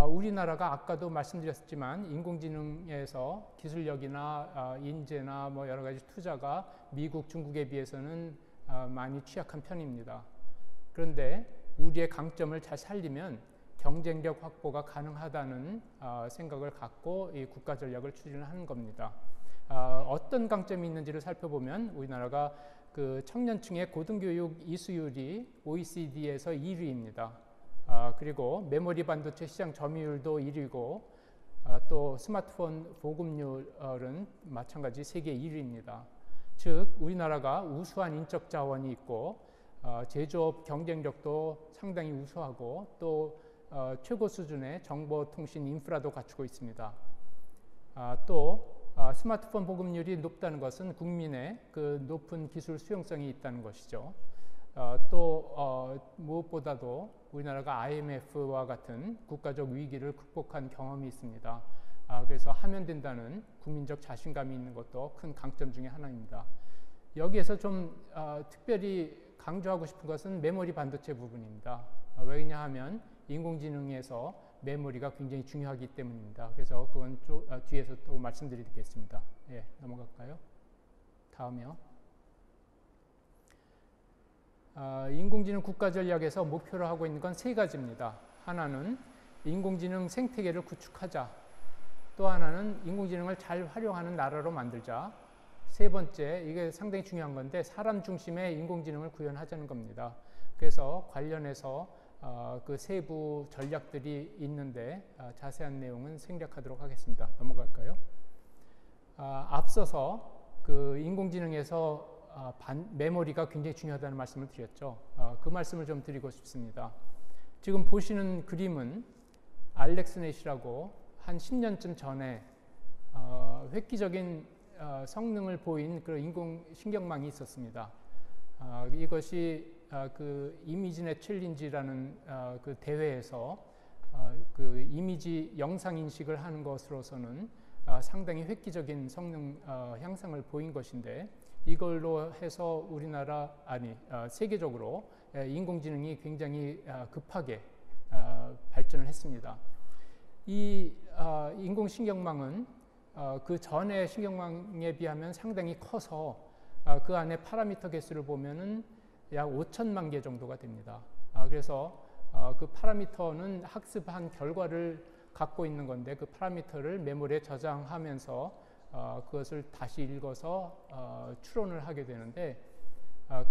우리나라가 아까도 말씀드렸지만 인공지능에서 기술력이나 인재나 뭐 여러 가지 투자가 미국, 중국에 비해서는 많이 취약한 편입니다. 그런데 우리의 강점을 잘 살리면 경쟁력 확보가 가능하다는 생각을 갖고 이 국가 전략을 추진하는 겁니다. 어떤 강점이 있는지를 살펴보면 우리나라가 그 청년층의 고등교육 이수율이 OECD에서 1위입니다. 그리고 메모리 반도체 시장 점유율도 1위고 또 스마트폰 보급률은 마찬가지 세계 1위입니다. 즉 우리나라가 우수한 인적 자원이 있고 제조업 경쟁력도 상당히 우수하고 또 최고 수준의 정보통신 인프라도 갖추고 있습니다. 또 스마트폰 보급률이 높다는 것은 국민의 그 높은 기술 수용성이 있다는 것이죠. 또 무엇보다도 우리나라가 IMF와 같은 국가적 위기를 극복한 경험이 있습니다. 그래서 하면 된다는 국민적 자신감이 있는 것도 큰 강점 중에 하나입니다. 여기에서 좀 특별히 강조하고 싶은 것은 메모리 반도체 부분입니다. 왜냐하면 인공지능에서 메모리가 굉장히 중요하기 때문입니다. 그래서 그건 뒤에서 또 말씀드리겠습니다. 예, 넘어갈까요? 다음이요. 인공지능 국가 전략에서 목표로 하고 있는 건 세 가지입니다. 하나는 인공지능 생태계를 구축하자. 또 하나는 인공지능을 잘 활용하는 나라로 만들자. 세 번째, 이게 상당히 중요한 건데 사람 중심의 인공지능을 구현하자는 겁니다. 그래서 관련해서 그 세부 전략들이 있는데 자세한 내용은 생략하도록 하겠습니다. 넘어갈까요? 앞서서 그 인공지능에서 메모리가 굉장히 중요하다는 말씀을 드렸죠. 그 말씀을 좀 드리고 싶습니다. 지금 보시는 그림은 알렉스넷이라고 한 10년쯤 전에 획기적인 성능을 보인 그런 인공신경망이 있었습니다. 이것이 그 이미지넷 챌린지라는 그 대회에서 그 이미지 영상 인식을 하는 것으로서는 상당히 획기적인 성능 향상을 보인 것인데 이걸로 해서 우리나라 세계적으로 인공지능이 굉장히 급하게 발전을 했습니다. 이 인공신경망은 그 전의 신경망에 비하면 상당히 커서 그 안에 파라미터 개수를 보면은 약 5천만 개 정도가 됩니다. 그래서 그 파라미터는 학습한 결과를 갖고 있는 건데 그 파라미터를 메모리에 저장하면서 그것을 다시 읽어서 추론을 하게 되는데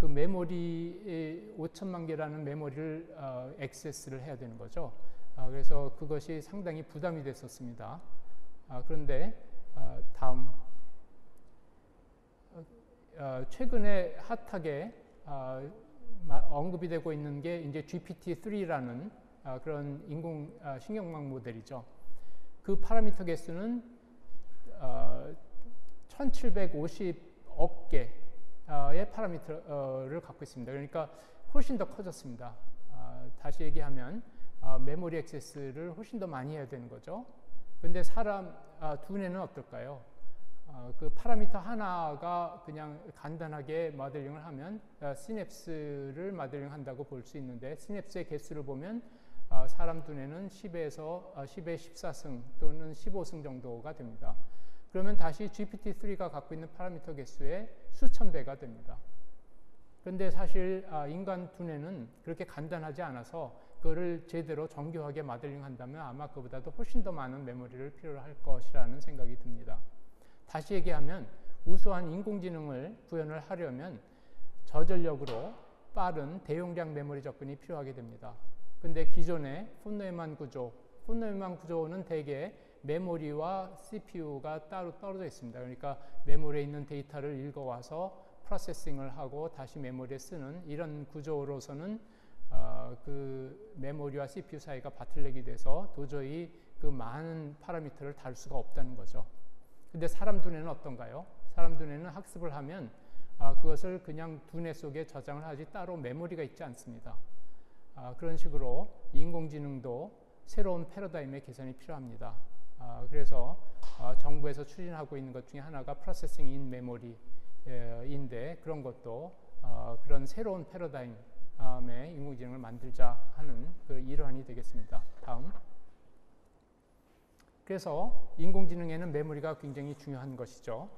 그 메모리 5천만 개라는 메모리를 액세스를 해야 되는 거죠. 그래서 그것이 상당히 부담이 됐었습니다. 그런데 다음 최근에 핫하게 언급이 되고 있는 게 이제 GPT-3라는 그런 인공신경망 모델이죠. 그 파라미터 개수는 1750억 개의 파라미터를 갖고 있습니다. 그러니까 훨씬 더 커졌습니다. 다시 얘기하면 메모리 액세스를 훨씬 더 많이 해야 되는 거죠. 근데 사람 두뇌는 어떨까요? 그 파라미터 하나가 그냥 간단하게 모델링을 하면 시냅스를 모델링 한다고 볼 수 있는데 시냅스의 개수를 보면 사람 두뇌는 10에서 10의 14승 또는 15승 정도가 됩니다. 그러면 다시 GPT-3가 갖고 있는 파라미터 개수의 수천 배가 됩니다. 그런데 사실 인간 두뇌는 그렇게 간단하지 않아서 그거를 제대로 정교하게 모델링 한다면 아마 그보다도 훨씬 더 많은 메모리를 필요로 할 것이라는 생각이 듭니다. 다시 얘기하면 우수한 인공지능을 구현을 하려면 저전력으로 빠른 대용량 메모리 접근이 필요하게 됩니다. 근데 기존의 폰노에만 구조는 대개 메모리와 CPU가 따로 떨어져 있습니다. 그러니까 메모리에 있는 데이터를 읽어와서 프로세싱을 하고 다시 메모리에 쓰는 이런 구조로서는 그 메모리와 CPU 사이가 바틀렉이 돼서 도저히 그 많은 파라미터를 다룰 수가 없다는 거죠. 근데 사람 두뇌는 어떤가요? 사람 두뇌는 학습을 하면 그것을 그냥 두뇌 속에 저장을 하지 따로 메모리가 있지 않습니다. 그런 식으로 인공지능도 새로운 패러다임의 개선이 필요합니다. 그래서 정부에서 추진하고 있는 것 중에 하나가 프로세싱 인 메모리인데 그런 것도 그런 새로운 패러다임의 인공지능을 만들자 하는 그 일환이 되겠습니다. 다음. 그래서 인공지능에는 메모리가 굉장히 중요한 것이죠.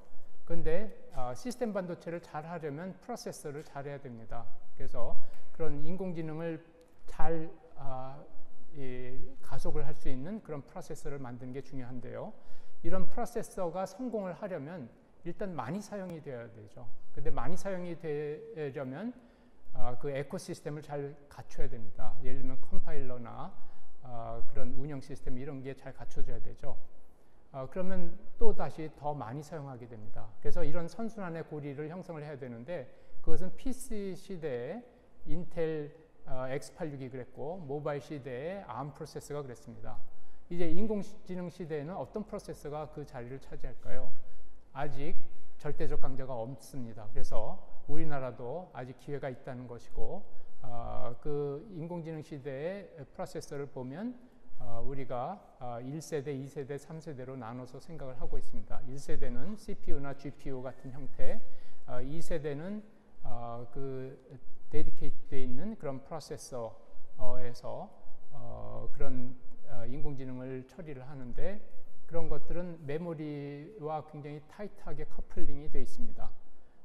그런데 시스템 반도체를 잘 하려면 프로세서를 잘 해야 됩니다. 그래서 그런 인공지능을 잘 가속을 할 수 있는 그런 프로세서를 만드는 게 중요한데요. 이런 프로세서가 성공을 하려면 일단 많이 사용이 되어야 되죠. 근데 많이 사용이 되려면 그 에코시스템을 잘 갖춰야 됩니다. 예를 들면 컴파일러나 그런 운영 시스템 이런 게 잘 갖춰져야 되죠. 그러면 또 다시 더 많이 사용하게 됩니다. 그래서 이런 선순환의 고리를 형성을 해야 되는데 그것은 PC 시대에 인텔 X86이 그랬고 모바일 시대에 ARM 프로세서가 그랬습니다. 이제 인공지능 시대에는 어떤 프로세서가 그 자리를 차지할까요? 아직 절대적 강자가 없습니다. 그래서 우리나라도 아직 기회가 있다는 것이고 그 인공지능 시대의 프로세서를 보면 우리가 1세대, 2세대, 3세대로 나눠서 생각을 하고 있습니다. 1세대는 CPU나 GPU 같은 형태, 2세대는 그 데디케이트되어 있는 그런 프로세서에서 그런 인공지능을 처리를 하는데 그런 것들은 메모리와 굉장히 타이트하게 커플링이 되어 있습니다.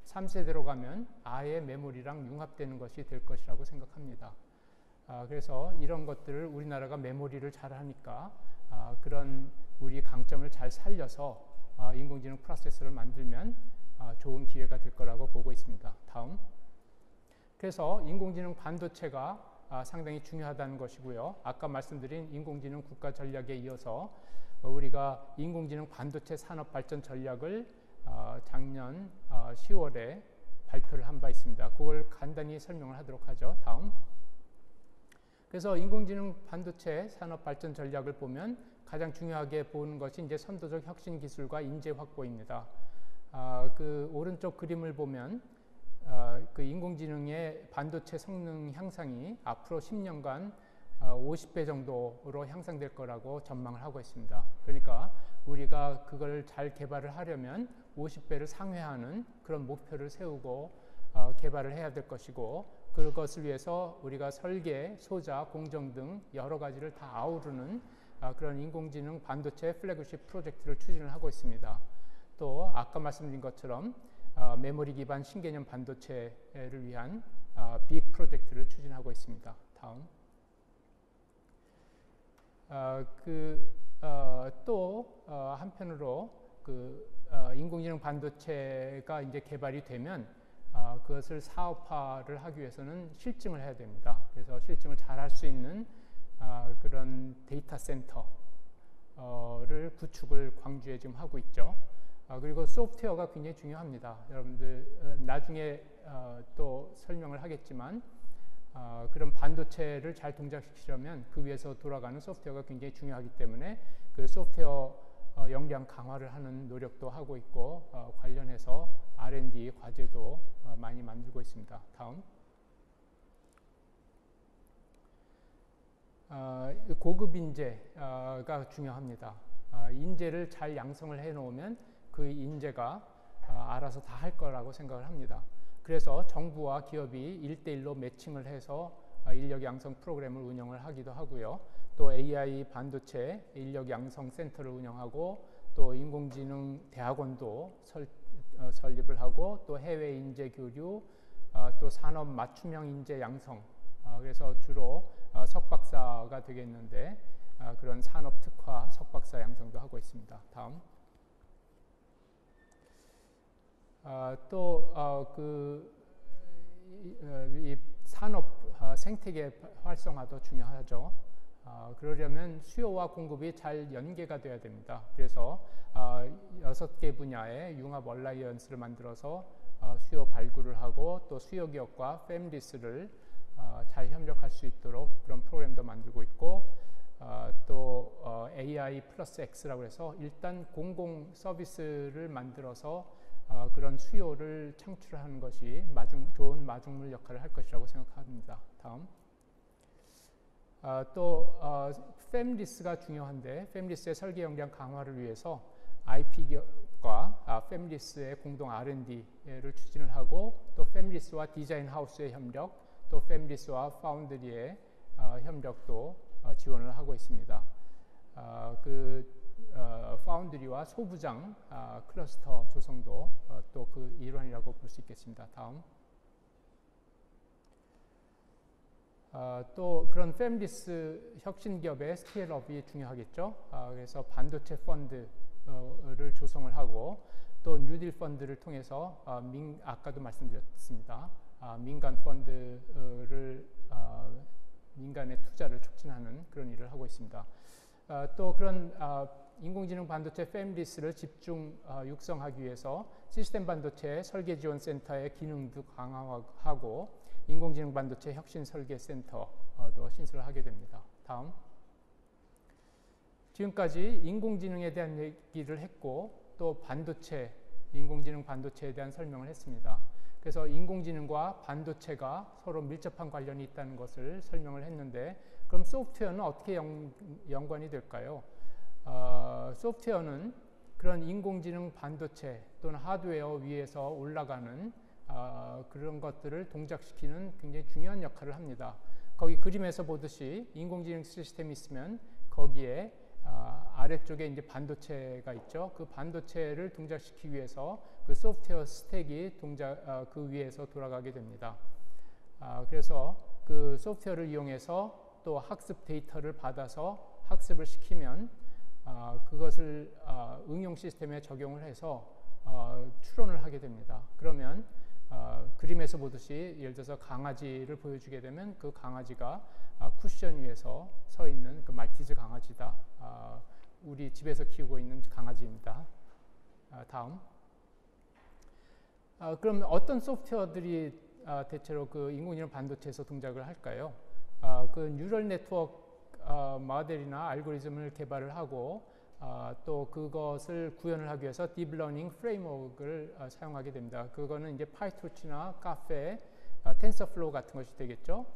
3세대로 가면 아예 메모리랑 융합되는 것이 될 것이라고 생각합니다. 그래서 이런 것들을 우리나라가 메모리를 잘 하니까 그런 우리 강점을 잘 살려서 인공지능 프로세서를 만들면 좋은 기회가 될 거라고 보고 있습니다. 다음. 그래서 인공지능 반도체가 상당히 중요하다는 것이고요. 아까 말씀드린 인공지능 국가 전략에 이어서 우리가 인공지능 반도체 산업 발전 전략을 작년 10월에 발표를 한 바 있습니다. 그걸 간단히 설명을 하도록 하죠. 다음. 그래서 인공지능 반도체 산업 발전 전략을 보면 가장 중요하게 보는 것이 이제 선도적 혁신 기술과 인재 확보입니다. 그 오른쪽 그림을 보면 그 인공지능의 반도체 성능 향상이 앞으로 10년간 50배 정도로 향상될 거라고 전망을 하고 있습니다. 그러니까 우리가 그걸 잘 개발을 하려면 50배를 상회하는 그런 목표를 세우고 개발을 해야 될 것이고 그것을 위해서 우리가 설계, 소자, 공정 등 여러 가지를 다 아우르는 그런 인공지능 반도체 플래그십 프로젝트를 추진을 하고 있습니다. 또 아까 말씀드린 것처럼 메모리 기반 신개념 반도체를 위한 빅 프로젝트를 추진하고 있습니다. 다음. 또 한편으로 인공지능 반도체가 이제 개발이 되면 그것을 사업화를 하기 위해서는 실증을 해야 됩니다. 그래서 실증을 잘 할 수 있는 그런 데이터 센터를 구축을 광주에 지금 하고 있죠. 그리고 소프트웨어가 굉장히 중요합니다. 여러분들 나중에 또 설명을 하겠지만 그런 반도체를 잘 동작시키려면 그 위에서 돌아가는 소프트웨어가 굉장히 중요하기 때문에 그 소프트웨어 역량 강화를 하는 노력도 하고 있고 관련해서 R&D 과제도 많이 만들고 있습니다. 다음. 고급 인재가 중요합니다. 인재를 잘 양성을 해 놓으면 그 인재가 알아서 다 할 거라고 생각을 합니다. 그래서 정부와 기업이 1대1로 매칭을 해서 인력 양성 프로그램을 운영을 하기도 하고요. 또 AI 반도체 인력 양성 센터를 운영하고 또 인공지능 대학원도 설립을 하고 또 해외 인재 교류 또 산업 맞춤형 인재 양성 그래서 주로 석박사가 되겠는데 그런 산업 특화 석박사 양성도 하고 있습니다. 다음. 이 산업 생태계 활성화도 중요하죠. 그러려면 수요와 공급이 잘 연계가 돼야 됩니다. 그래서 6개 분야의 융합 얼라이언스를 만들어서 수요 발굴을 하고 또 수요 기업과 패밀리스를 잘 협력할 수 있도록 그런 프로그램도 만들고 있고, 또 AI 플러스 X라고 해서 일단 공공 서비스를 만들어서 그런 수요를 창출하는 것이 좋은 마중물 역할을 할 것이라고 생각합니다. 다음. 패밀리스가 중요한데, 패밀리스의 설계 역량 강화를 위해서 IP과 패밀리스의 공동 R&D를 추진을 하고, 또 패밀리스와 디자인 하우스의 협력, 또 패밀리스와 파운드리의 협력도 지원을 하고 있습니다. 파운드리와 소부장 클러스터 조성도 또 그 일환이라고 볼 수 있겠습니다. 다음. 또 그런 패밀리스 혁신 기업의 스케일업이 중요하겠죠. 그래서 반도체 펀드를 조성을 하고, 또 뉴딜 펀드를 통해서 아까도 말씀드렸습니다. 민간 펀드를 민간의 투자를 촉진하는 그런 일을 하고 있습니다. 또 그런 인공지능 반도체 패밀리스를 집중 육성하기 위해서 시스템 반도체 설계 지원 센터의 기능도 강화하고, 인공지능 반도체 혁신 설계 센터도 신설을 하게 됩니다. 다음. 지금까지 인공지능에 대한 얘기를 했고, 또 반도체, 인공지능 반도체에 대한 설명을 했습니다. 그래서 인공지능과 반도체가 서로 밀접한 관련이 있다는 것을 설명을 했는데, 그럼 소프트웨어는 어떻게 연관이 될까요? 소프트웨어는 그런 인공지능 반도체 또는 하드웨어 위에서 올라가는 그런 것들을 동작시키는 굉장히 중요한 역할을 합니다. 거기 그림에서 보듯이 인공지능 시스템이 있으면 거기에 아래쪽에 이제 반도체가 있죠. 그 반도체를 동작시키기 위해서 그 소프트웨어 스택이 그 위에서 돌아가게 됩니다. 그래서 그 소프트웨어를 이용해서 또 학습 데이터를 받아서 학습을 시키면 그것을 응용 시스템에 적용을 해서 추론을 하게 됩니다. 그러면 그림에서 보듯이 예를 들어서 강아지를 보여주게 되면 그 강아지가 쿠션 위에서 서 있는 그 말티즈 강아지다. 우리 집에서 키우고 있는 강아지입니다. 다음. 그럼 어떤 소프트웨어들이 대체로 그 인공지능 반도체에서 동작을 할까요? 그 뉴럴 네트워크 모델이나 알고리즘을 개발을 하고, 또 그것을 구현을 하기 위해서 딥러닝 프레임워크를 사용하게 됩니다. 그거는 이제 파이토치나 카페, 텐서플로우 같은 것이 되겠죠.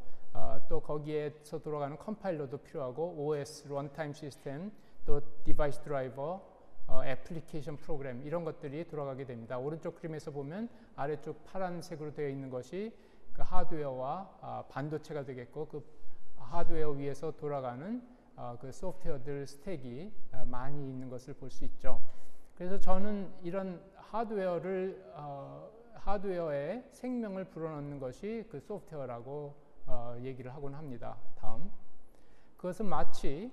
또 거기에서 돌아가는 컴파일러도 필요하고, OS, 런타임 시스템, 또 디바이스 드라이버, 애플리케이션 프로그램, 이런 것들이 돌아가게 됩니다. 오른쪽 그림에서 보면 아래쪽 파란색으로 되어 있는 것이 그 하드웨어와 반도체가 되겠고, 그 하드웨어 위에서 돌아가는 그 소프트웨어들 스택이 많이 있는 것을 볼 수 있죠. 그래서 저는 이런 하드웨어에 생명을 불어넣는 것이 그 소프트웨어라고 얘기를 하곤 합니다. 다음. 그것은 마치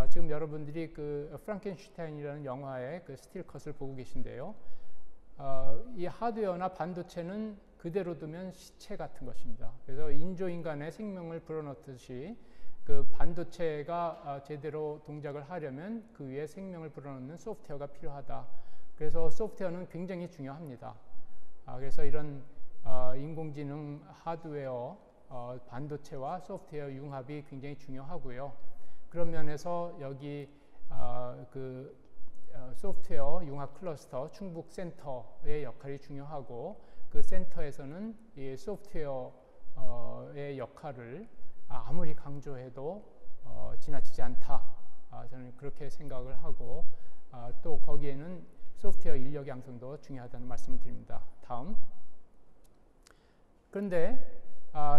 지금 여러분들이 그 프랑켄슈타인이라는 영화의 그 스틸 컷을 보고 계신데요. 이 하드웨어나 반도체는 그대로 두면 시체 같은 것입니다. 그래서 인조인간의 생명을 불어넣듯이 그 반도체가 제대로 동작을 하려면 그 위에 생명을 불어넣는 소프트웨어가 필요하다. 그래서 소프트웨어는 굉장히 중요합니다. 그래서 이런 인공지능 하드웨어, 반도체와 소프트웨어 융합이 굉장히 중요하고요. 그런 면에서 여기 소프트웨어 융합 클러스터 충북 센터의 역할이 중요하고, 그 센터에서는 이 소프트웨어의 역할을 아무리 강조해도 지나치지 않다. 저는 그렇게 생각을 하고, 또 거기에는 소프트웨어 인력 양성도 중요하다는 말씀을 드립니다. 다음. 그런데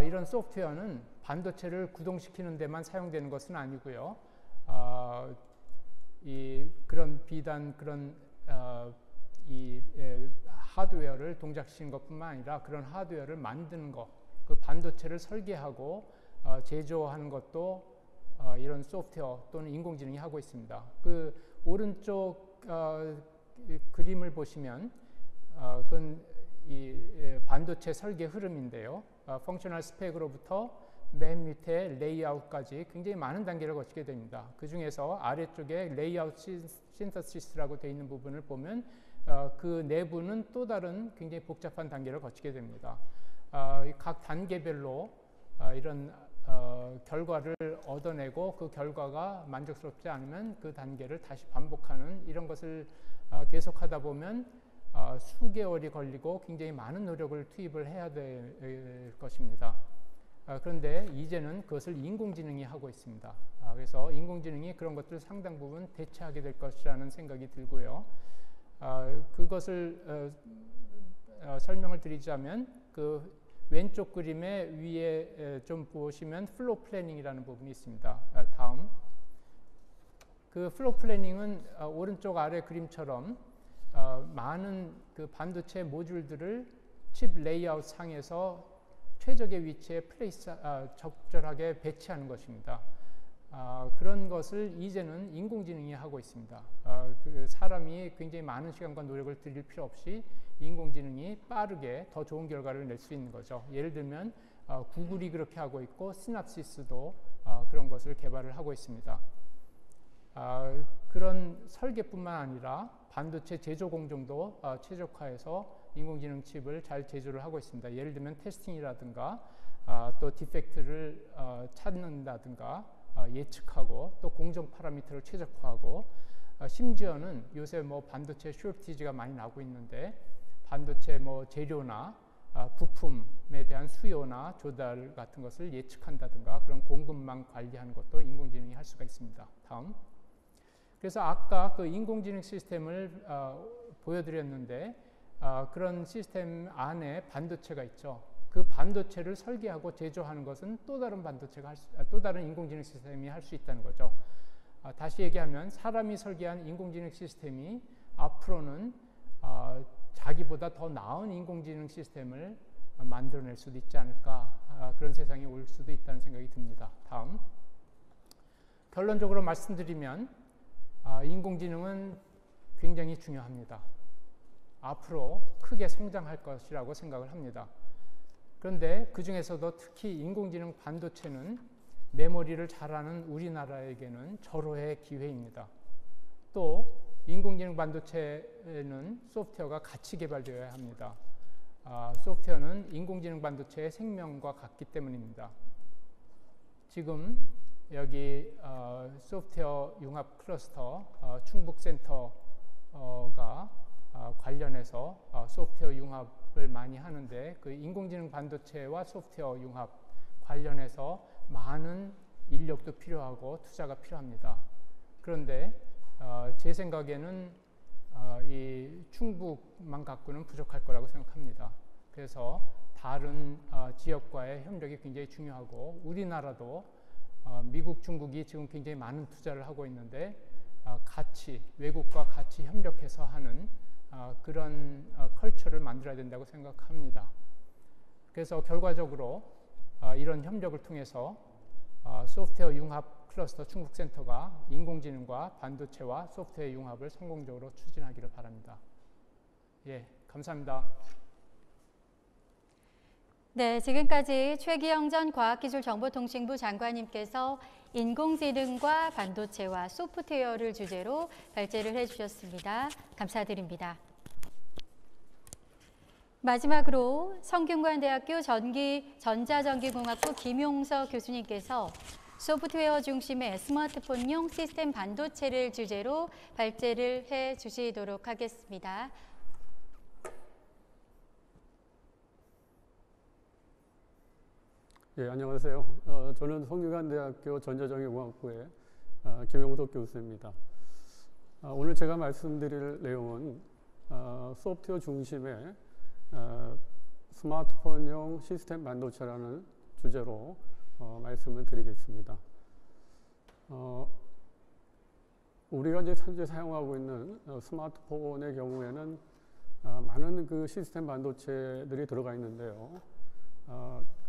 이런 소프트웨어는 반도체를 구동시키는 데만 사용되는 것은 아니고요. 비단 그런 하드웨어를 동작시키는 것뿐만 아니라 그런 하드웨어를 만드는 것, 그 반도체를 설계하고 제조하는 것도 이런 소프트웨어 또는 인공지능이 하고 있습니다. 그 오른쪽 그림을 보시면 그건 이 반도체 설계 흐름인데요. 펑셔널 스펙으로부터 맨 밑에 레이아웃까지 굉장히 많은 단계를 거치게 됩니다. 그 중에서 아래쪽에 레이아웃 신터시스라고 되어 있는 부분을 보면 그 내부는 또 다른 굉장히 복잡한 단계를 거치게 됩니다. 각 단계별로 이런 결과를 얻어내고 그 결과가 만족스럽지 않으면 그 단계를 다시 반복하는 이런 것을 계속하다 보면 수개월이 걸리고 굉장히 많은 노력을 투입을 해야 될 것입니다. 그런데 이제는 그것을 인공지능이 하고 있습니다. 그래서 인공지능이 그런 것들을 상당 부분 대체하게 될 것이라는 생각이 들고요. 그것을 설명을 드리자면 그 왼쪽 그림의 위에 좀 보시면 플로우 플래닝이라는 부분이 있습니다. 다음. 그 플로우 플래닝은 오른쪽 아래 그림처럼 많은 그 반도체 모듈들을 칩 레이아웃 상에서 최적의 위치에 적절하게 배치하는 것입니다. 그런 것을 이제는 인공지능이 하고 있습니다. 그 사람이 굉장히 많은 시간과 노력을 들일 필요 없이 인공지능이 빠르게 더 좋은 결과를 낼 수 있는 거죠. 예를 들면 구글이 그렇게 하고 있고 시납시스도 그런 것을 개발을 하고 있습니다. 그런 설계뿐만 아니라 반도체 제조 공정도 최적화해서 인공지능 칩을 잘 제조를 하고 있습니다. 예를 들면 테스팅이라든가 또 디펙트를 찾는다든가 예측하고 또 공정 파라미터를 최적화하고 심지어는 요새 뭐 반도체 쇼티지가 많이 나오고 있는데 반도체 뭐 재료나 부품에 대한 수요나 조달 같은 것을 예측한다든가 그런 공급망 관리하는 것도 인공지능이 할 수가 있습니다. 다음. 그래서 아까 그 인공지능 시스템을 보여드렸는데 그런 시스템 안에 반도체가 있죠. 그 반도체를 설계하고 제조하는 것은 또 다른 반도체가 또 다른 인공지능 시스템이 할 수 있다는 거죠. 다시 얘기하면 사람이 설계한 인공지능 시스템이 앞으로는 자기보다 더 나은 인공지능 시스템을 만들어낼 수도 있지 않을까 그런 세상이 올 수도 있다는 생각이 듭니다. 다음. 결론적으로 말씀드리면 인공지능은 굉장히 중요합니다. 앞으로 크게 성장할 것이라고 생각을 합니다. 그런데 그 중에서도 특히 인공지능 반도체는 메모리를 잘하는 우리나라에게는 절호의 기회입니다. 또 인공지능 반도체는 소프트웨어가 같이 개발되어야 합니다. 소프트웨어는 인공지능 반도체의 생명과 같기 때문입니다. 지금 여기 소프트웨어 융합 클러스터 충북센터가 관련해서 소프트웨어 융합을 많이 하는데 그 인공지능 반도체와 소프트웨어 융합 관련해서 많은 인력도 필요하고 투자가 필요합니다. 그런데 제 생각에는 이 충북만 갖고는 부족할 거라고 생각합니다. 그래서 다른 지역과의 협력이 굉장히 중요하고 우리나라도 미국, 중국이 지금 굉장히 많은 투자를 하고 있는데 같이 외국과 같이 협력해서 하는 그런 컬처를 만들어야 된다고 생각합니다. 그래서 결과적으로 이런 협력을 통해서 소프트웨어 융합 클러스터 충북센터가 인공지능과 반도체와 소프트웨어 융합을 성공적으로 추진하기를 바랍니다. 예, 감사합니다. 네, 지금까지 최기영 전 과학기술정보통신부 장관님께서 인공지능과 반도체와 소프트웨어를 주제로 발제를 해주셨습니다. 감사드립니다. 마지막으로 성균관대학교 전자전기공학부 김용석 교수님께서 소프트웨어 중심의 스마트폰용 시스템 반도체를 주제로 발제를 해주시도록 하겠습니다. 예, 안녕하세요. 저는 성균관대학교 전자전기공학부의 김용석 교수입니다. 오늘 제가 말씀드릴 내용은 소프트웨어 중심의 스마트폰용 시스템 반도체라는 주제로 말씀을 드리겠습니다. 우리가 이제 현재 사용하고 있는 스마트폰의 경우에는 많은 그 시스템 반도체들이 들어가 있는데요.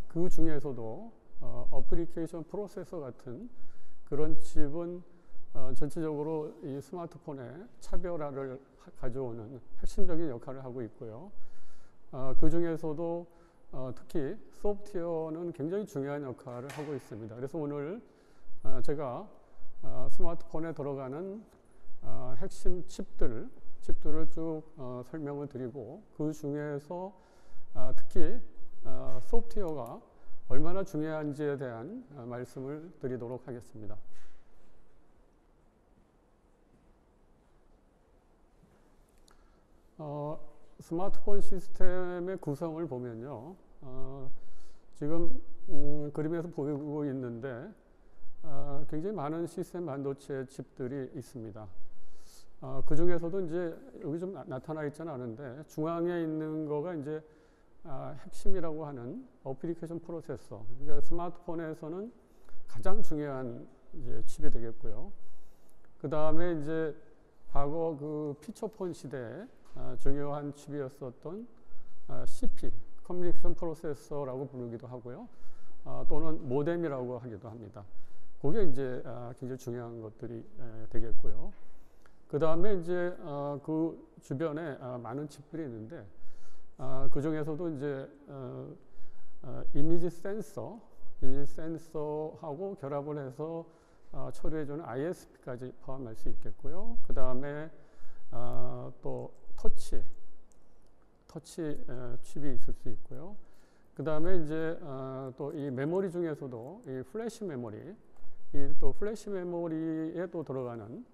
그 중에서도 어플리케이션 프로세서 같은 그런 칩은 전체적으로 이 스마트폰의 차별화를 가져오는 핵심적인 역할을 하고 있고요. 그 중에서도 특히 소프트웨어는 굉장히 중요한 역할을 하고 있습니다. 그래서 오늘 제가 스마트폰에 들어가는 핵심 칩들을 쭉 설명을 드리고, 그 중에서 특히 소프트웨어가 얼마나 중요한지에 대한 말씀을 드리도록 하겠습니다. 스마트폰 시스템의 구성을 보면요, 지금 그림에서 보이고 있는데 굉장히 많은 시스템 반도체 칩들이 있습니다. 그 중에서도 이제 여기 좀 나타나 있지는 않은데 중앙에 있는 거가 이제 핵심이라고 하는 어플리케이션 프로세서, 그러니까 스마트폰에서는 가장 중요한 이제 칩이 되겠고요. 그 다음에 이제 과거 그 피처폰 시대에 중요한 칩이었었던 CP, 커뮤니케이션 프로세서라고 부르기도 하고요. 또는 모뎀이라고 하기도 합니다. 그게 이제 굉장히 중요한 것들이 되겠고요. 그 다음에 이제 그 주변에 많은 칩들이 있는데 그 중에서도 이제 이미지 센서하고 결합을 해서 처리해주는 ISP까지 포함할 수 있겠고요. 그 다음에 또 터치 칩이 있을 수 있고요. 그 다음에 이제 또 이 메모리 중에서도 이 플래시 메모리, 또 플래시 메모리에 또 들어가는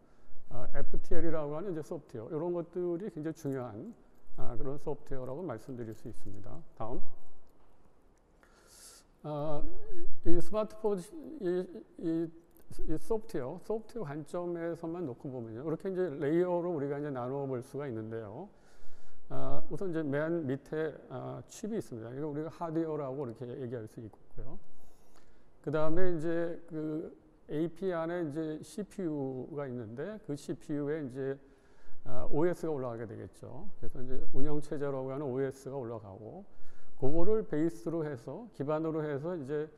FTL이라고 하는 이제 소프트웨어, 이런 것들이 굉장히 중요한 그런 소프트웨어라고 말씀드릴 수 있습니다. 다음, 이 스마트폰 이 소프트웨어 관점에서만 놓고 보면요, 이렇게 이제 레이어로 우리가 이제 나누어 볼 수가 있는데요. 우선 이제 맨 밑에 칩이 있습니다. 이거 우리가 하드웨어라고 이렇게 얘기할 수 있고요. 그 다음에 이제 그 AP 안에 이제 CPU가 있는데 그 CPU에 이제 OS가 올라가게 되겠죠. 그래서 이제 운영 체제라고 하는 OS가 올라가고, 그거를 베이스로 해서 기반으로 해서 이제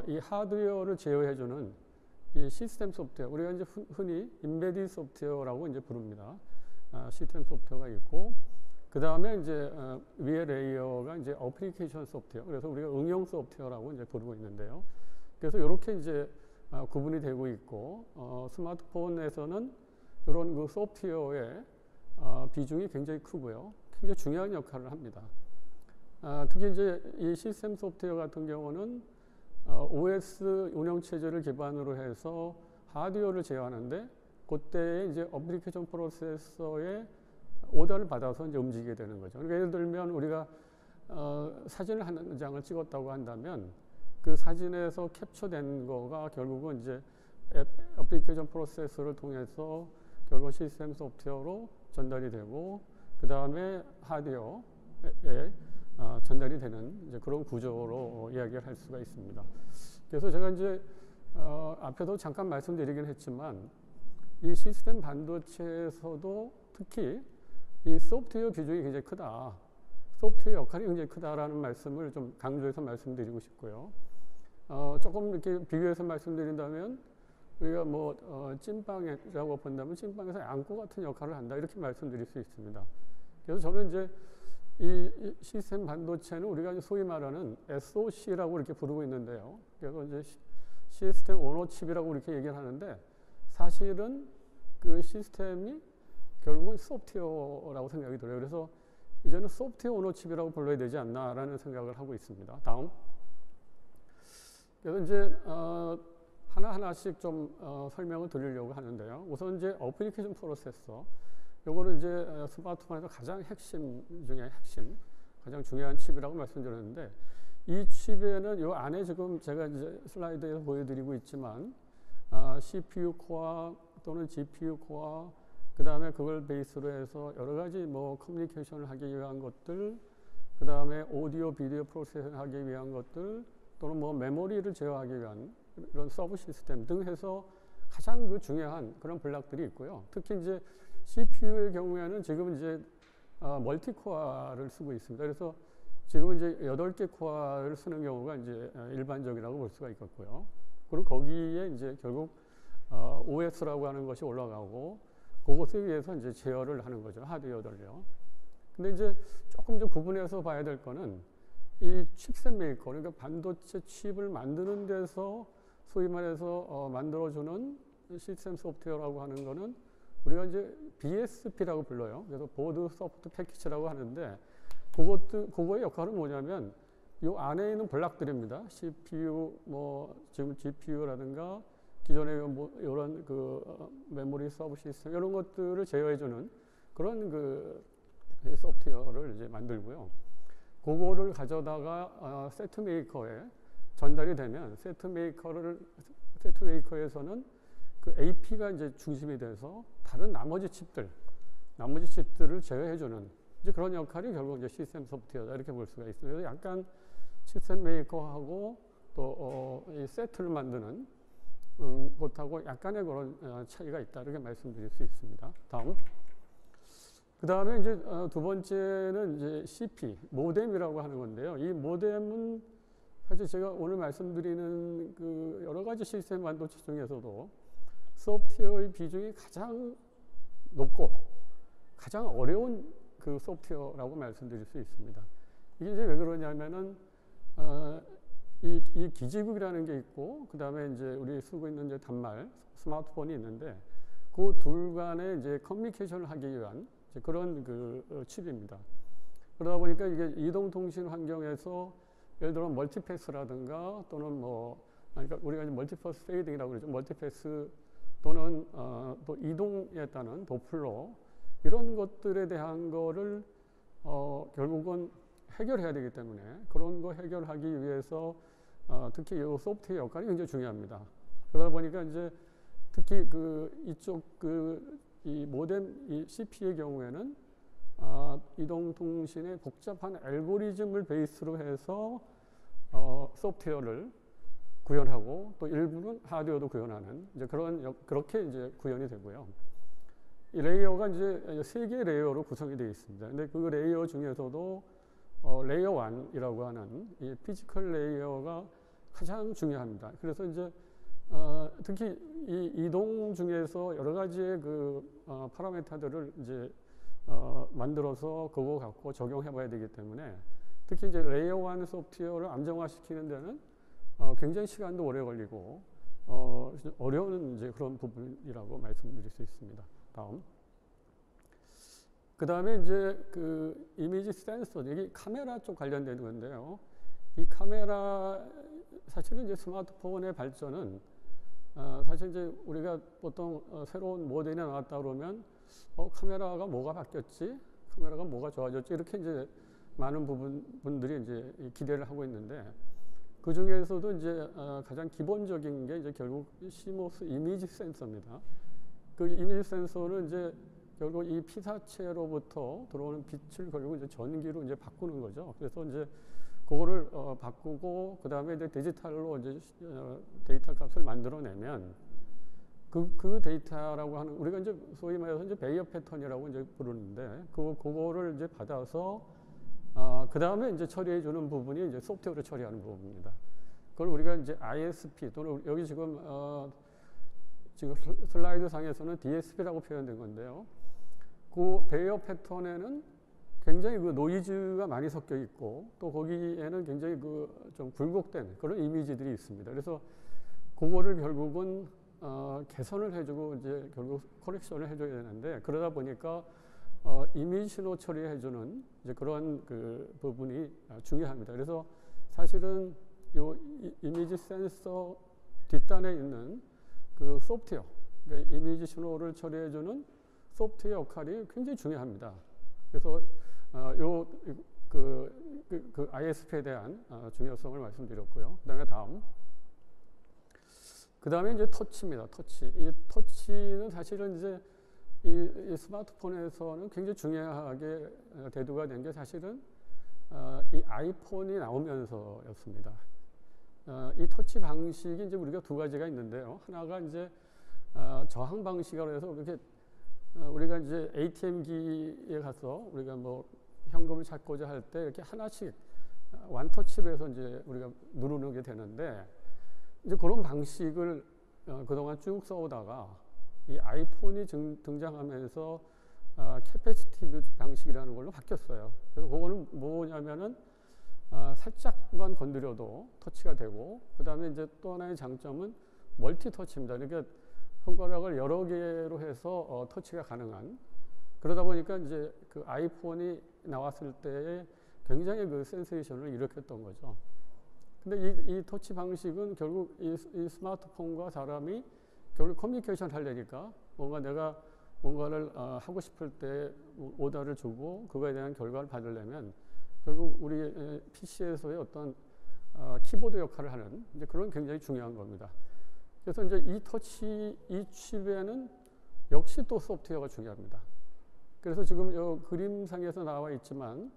이 하드웨어를 제어해주는 이 시스템 소프트웨어, 우리가 이제 흔히 인베디드 소프트웨어라고 이제 부릅니다. 시스템 소프트웨어가 있고, 그 다음에 이제 위에 레이어가 이제 어플리케이션 소프트웨어, 그래서 우리가 응용 소프트웨어라고 이제 부르고 있는데요. 그래서 이렇게 이제 구분이 되고 있고, 스마트폰에서는 이런 그 소프트웨어의 비중이 굉장히 크고요, 굉장히 중요한 역할을 합니다. 특히 이제 이 시스템 소프트웨어 같은 경우는 OS 운영체제를 기반으로 해서 하드웨어를 제어하는데, 그때에 이제 어플리케이션 프로세서의 오더를 받아서 이제 움직이게 되는 거죠. 그러니까 예를 들면 우리가 사진을 한 장을 찍었다고 한다면 그 사진에서 캡처된 거가 결국은 이제 어플리케이션 프로세서를 통해서 결국 시스템 소프트웨어로 전달이 되고, 그 다음에 하드웨어에 전달이 되는 이제 그런 구조로 이야기를 할 수가 있습니다. 그래서 제가 이제 앞에도 잠깐 말씀드리긴 했지만, 이 시스템 반도체에서도 특히 이 소프트웨어 비중이 굉장히 크다, 소프트웨어 역할이 굉장히 크다라는 말씀을 좀 강조해서 말씀드리고 싶고요. 조금 이렇게 비교해서 말씀드린다면, 우리가 뭐 찐빵이라고 본다면 찐빵에서 앙꼬 같은 역할을 한다, 이렇게 말씀드릴 수 있습니다. 그래서 저는 이제 이 시스템 반도체는 우리가 소위 말하는 SOC라고 이렇게 부르고 있는데요. 그래서 이제 시스템 오너칩이라고 이렇게 얘기를 하는데, 사실은 그 시스템이 결국은 소프트웨어라고 생각이 들어요. 그래서 이제는 소프트웨어 오너칩이라고 불러야 되지 않나라는 생각을 하고 있습니다. 다음. 그래서 이제 하나하나씩 좀 설명을 드리려고 하는데요. 우선 이제 어플리케이션 프로세서, 요거는 이제 스마트폰에서 가장 핵심 중에 핵심, 가장 중요한 칩이라고 말씀드렸는데, 이 칩에는 요 안에 지금 제가 이제 슬라이드에서 보여드리고 있지만 CPU 코어 또는 GPU 코어, 그 다음에 그걸 베이스로 해서 여러 가지 뭐 커뮤니케이션을 하기 위한 것들, 그 다음에 오디오 비디오 프로세싱 하기 위한 것들, 또는 뭐 메모리를 제어하기 위한 이런 서브 시스템 등 해서 가장 그 중요한 그런 블록들이 있고요. 특히 이제 CPU의 경우에는 지금 이제 멀티코어를 쓰고 있습니다. 그래서 지금 이제 8개 코어를 쓰는 경우가 이제 일반적이라고 볼 수가 있겠고요. 그리고 거기에 이제 결국 OS라고 하는 것이 올라가고 그것에 의해서 이제 제어를 하는 거죠. 하드웨어들요. 근데 이제 조금 좀 구분해서 봐야 될 거는 이 칩셋 메이커, 그러니까 반도체 칩을 만드는 데서 소위 말해서 만들어주는 시스템 소프트웨어라고 하는 거는 우리가 이제 BSP라고 불러요. 그래서 보드 소프트 패키지라고 하는데 그거의 역할은 뭐냐면 이 안에 있는 블락들입니다. CPU, 뭐 지금 GPU라든가 기존의 뭐 이런 그 메모리 서브 시스템 이런 것들을 제어해주는 그런 그 소프트웨어를 이제 만들고요. 그거를 가져다가 세트 메이커에 전달이 되면 세트 메이커에서는 그 AP가 이제 중심이 돼서 다른 나머지 칩들을 제어해주는 이제 그런 역할이 결국 이제 시스템 소프트웨어다 이렇게 볼 수가 있어요. 그래서 약간 시스템 메이커하고 또 이 세트를 만드는 것하고 약간의 그런 차이가 있다 이렇게 말씀드릴 수 있습니다. 다음. 그 다음에 이제 두 번째는 이제 CP, 모뎀이라고 하는 건데요. 이 모뎀은 사실 제가 오늘 말씀드리는 그 여러 가지 시스템 반도체 중에서도 소프트웨어의 비중이 가장 높고 가장 어려운 그 소프트웨어라고 말씀드릴 수 있습니다. 이게 이제 왜 그러냐면은 이 기지국이라는 게 있고 그 다음에 이제 우리 쓰고 있는 이제 단말 스마트폰이 있는데 그 둘 간에 이제 커뮤니케이션을 하기 위한 이제 그런 그 칩입니다. 그러다 보니까 이게 이동통신 환경에서 예를 들어 멀티패스라든가 또는 뭐 그러니까 우리가 이제 멀티패스 페이딩이라고 그러죠. 멀티패스 또는 또 이동에 따른 도플러 이런 것들에 대한 거를 결국은 해결해야 되기 때문에 그런 거 해결하기 위해서 특히 이 소프트웨어 역할이 굉장히 중요합니다. 그러다 보니까 이제 특히 이 모뎀 이 CP의 경우에는 이동통신의 복잡한 알고리즘을 베이스로 해서 소프트웨어를 구현하고 또 일부는 하드웨어도 구현하는 이제 그렇게 이제 구현이 되고요. 이 레이어가 이제 3개의 레이어로 구성이 되어 있습니다. 근데 그 레이어 중에서도 레이어 1이라고 하는 이 피지컬 레이어가 가장 중요합니다. 그래서 이제 특히 이 이동 중에서 여러 가지의 그 파라미터들을 이제 만들어서 그거 갖고 적용해 봐야 되기 때문에 특히 이제 레이어 1 소프트웨어를 안정화시키는 데는 굉장히 시간도 오래 걸리고 어려운 이제 그런 부분이라고 말씀드릴 수 있습니다. 다음. 그 다음에 이제 그 이미지 센서, 이게 카메라 쪽 관련된 건데요. 이 카메라, 사실은 이제 스마트폰의 발전은 사실 이제 우리가 보통 새로운 모델이 나왔다 그러면 카메라가 뭐가 바뀌었지? 카메라가 뭐가 좋아졌지? 이렇게 이제 많은 분들이 이제 기대를 하고 있는데 그 중에서도 이제 가장 기본적인 게 이제 결국 CMOS 이미지 센서입니다. 그 이미지 센서는 이제 결국 이 피사체로부터 들어오는 빛을 결국 이제 전기로 이제 바꾸는 거죠. 그래서 이제 그거를 바꾸고 그 다음에 이제 디지털로 이제 데이터 값을 만들어내면 그 데이터라고 하는 우리가 이제 소위 말해서 이제 베이어 패턴이라고 이제 부르는데 그거를 이제 받아서 그 다음에 이제 처리해 주는 부분이 이제 소프트웨어를 처리하는 부분입니다. 그걸 우리가 이제 ISP 또는 여기 지금 슬라이드 상에서는 DSP라고 표현된 건데요. 그 베이어 패턴에는 굉장히 그 노이즈가 많이 섞여 있고 또 거기에는 굉장히 그 좀 굴곡된 그런 이미지들이 있습니다. 그래서 그거를 결국은 개선을 해주고 이제 결국 커렉션을 해줘야 되는데 그러다 보니까 이미지 신호 처리해주는 이제 그런 그 부분이 중요합니다. 그래서 사실은 요 이미지 센서 뒷단에 있는 그 소프트웨어, 그러니까 이미지 신호를 처리해주는 소프트웨어 역할이 굉장히 중요합니다. 그래서 그 ISP에 대한 중요성을 말씀드렸고요. 그다음에 다음. 그다음에 이제 터치입니다. 터치. 이 터치는 사실은 이제 이 스마트폰에서는 굉장히 중요하게 대두가 된 게 사실은 이 아이폰이 나오면서였습니다. 이 터치 방식이 이제 우리가 두 가지가 있는데요. 하나가 이제 저항 방식이라고 해서 이렇게 우리가 이제 ATM기에 가서 우리가 뭐 현금을 찾고자 할 때 이렇게 하나씩 원터치로 해서 이제 우리가 누르는 게 되는데 이제 그런 방식을 그동안 쭉 써오다가 이 아이폰이 등장하면서 캐패시티브 방식이라는 걸로 바뀌었어요. 그래서 그거는 뭐냐면은 살짝만 건드려도 터치가 되고, 그 다음에 이제 또 하나의 장점은 멀티 터치입니다. 그러니까 손가락을 여러 개로 해서 터치가 가능한, 그러다 보니까 이제 그 아이폰이 나왔을 때에 굉장히 그 센세이션을 일으켰던 거죠. 근데 이 터치 방식은 결국 이 스마트폰과 사람이 결국 커뮤니케이션 하려니까 뭔가 내가 뭔가를 하고 싶을 때 오더를 주고 그거에 대한 결과를 받으려면 결국 우리 PC에서의 어떤 키보드 역할을 하는 이제 그런 굉장히 중요한 겁니다. 그래서 이제 이 칩에는 역시 또 소프트웨어가 중요합니다. 그래서 지금 이 그림상에서 나와 있지만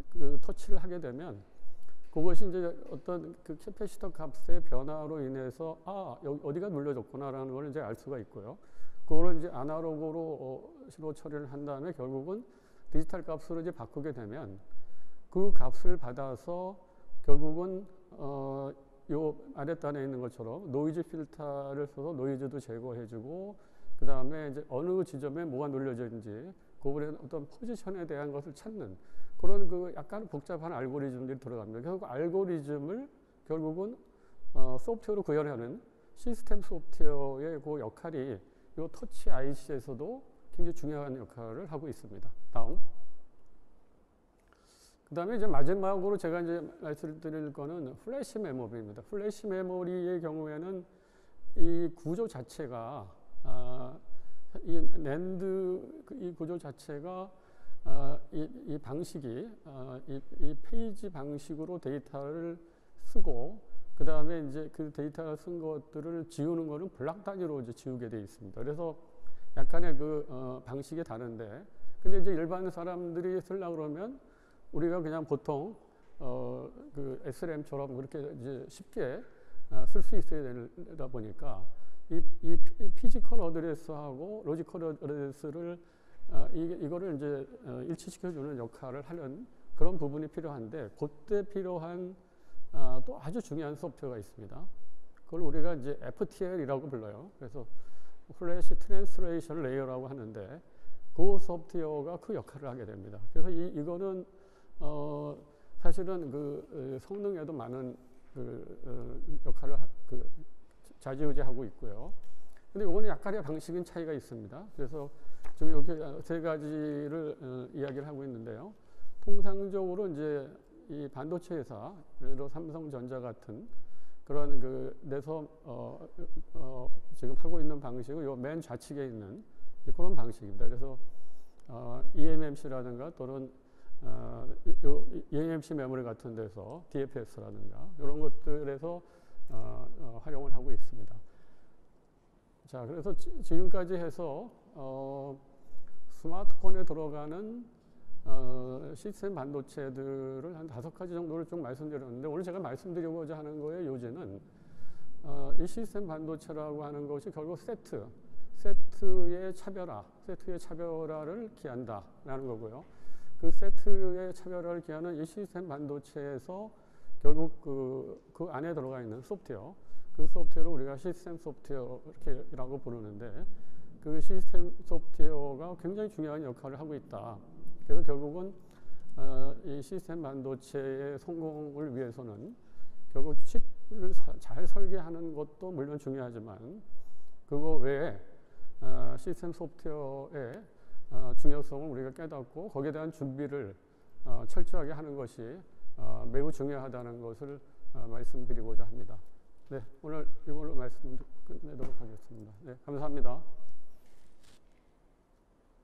그 터치를 하게 되면 그것이 이제 어떤 그 캐패시터 값의 변화로 인해서 여기 어디가 눌려졌구나라는 걸 이제 알 수가 있고요. 그거를 이제 아날로그로 시로 처리를 한 다음에 결국은 디지털 값으로 이제 바꾸게 되면 그 값을 받아서 결국은 요 아랫단에 있는 것처럼 노이즈 필터를 써서 노이즈도 제거해주고 그 다음에 이제 어느 지점에 뭐가 눌려져 있는지 그거의 어떤 포지션에 대한 것을 찾는 그런 그 약간 복잡한 알고리즘들이 들어갑니다. 결국 알고리즘을 결국은 소프트웨어로 구현하는 시스템 소프트웨어의 그 역할이 이 터치 IC에서도 굉장히 중요한 역할을 하고 있습니다. 다음. 그 다음에 이제 마지막으로 제가 이제 말씀드릴 거는 플래시 메모리입니다. 플래시 메모리의 경우에는 이 구조 자체가 이 낸드 이 구조 자체가 이 방식이 이 페이지 방식으로 데이터를 쓰고 그 다음에 이제 그 데이터를 쓴 것들을 지우는 거는 블락 단위로 이제 지우게 되어 있습니다. 그래서 약간의 그 방식이 다른데, 근데 이제 일반 사람들이 쓰려고 그러면 우리가 그냥 보통 그 SRAM처럼 그렇게 이제 쉽게 쓸 수 있어야 되다 보니까 이 피지컬 어드레스하고 로지컬 어드레스를 이거를 이제 일치시켜주는 역할을 하는 그런 부분이 필요한데, 그때 필요한 또 아주 중요한 소프트웨어가 있습니다. 그걸 우리가 이제 FTL이라고 불러요. 그래서 플래시 트랜스레이션 레이어라고 하는데 그 소프트웨어가 그 역할을 하게 됩니다. 그래서 이거는 사실은 그 성능에도 많은 그 역할을 좌지우지하고 있고요. 근데 이거는 약간의 방식인 차이가 있습니다. 그래서 지금 이렇게 세 가지를 이야기를 하고 있는데요. 통상적으로 이제 이 반도체 회사, 예를 들어 삼성전자 같은 그런 그 내서 지금 하고 있는 방식은 요 맨 좌측에 있는 그런 방식입니다. 그래서 eMMC라든가 또는 요 eMMC 메모리 같은 데서 DFS라든가 이런 것들에서 활용을 하고 있습니다. 자, 그래서 지금까지 해서 스마트폰에 들어가는 시스템 반도체들을 한 5가지 정도를 좀 말씀드렸는데, 오늘 제가 말씀드리고자 하는 거의 요지는 이 시스템 반도체라고 하는 것이 결국 세트의 차별화를 기한다라는 거고요. 그 세트의 차별화를 기하는 이 시스템 반도체에서 결국 그 안에 들어가 있는 소프트웨어, 그 소프트웨어를 우리가 시스템 소프트웨어라고 부르는데, 그 시스템 소프트웨어가 굉장히 중요한 역할을 하고 있다. 그래서 결국은 이 시스템 반도체의 성공을 위해서는 결국 칩을 잘 설계하는 것도 물론 중요하지만 그거 외에 시스템 소프트웨어의 중요성을 우리가 깨닫고 거기에 대한 준비를 철저하게 하는 것이 매우 중요하다는 것을 말씀드리고자 합니다. 네, 오늘 이걸로 말씀 끝내도록 하겠습니다. 네, 감사합니다.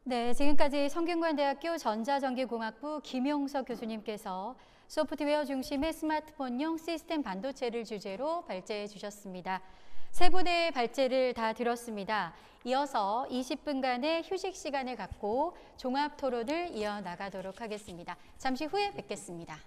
네, 지금까지 성균관대학교 전자전기공학부 김용석 교수님께서 소프트웨어 중심의 스마트폰용 시스템 반도체를 주제로 발제해 주셨습니다. 세 분의 발제를 다 들었습니다. 이어서 20분간의 휴식 시간을 갖고 종합 토론을 이어나가도록 하겠습니다. 잠시 후에 뵙겠습니다.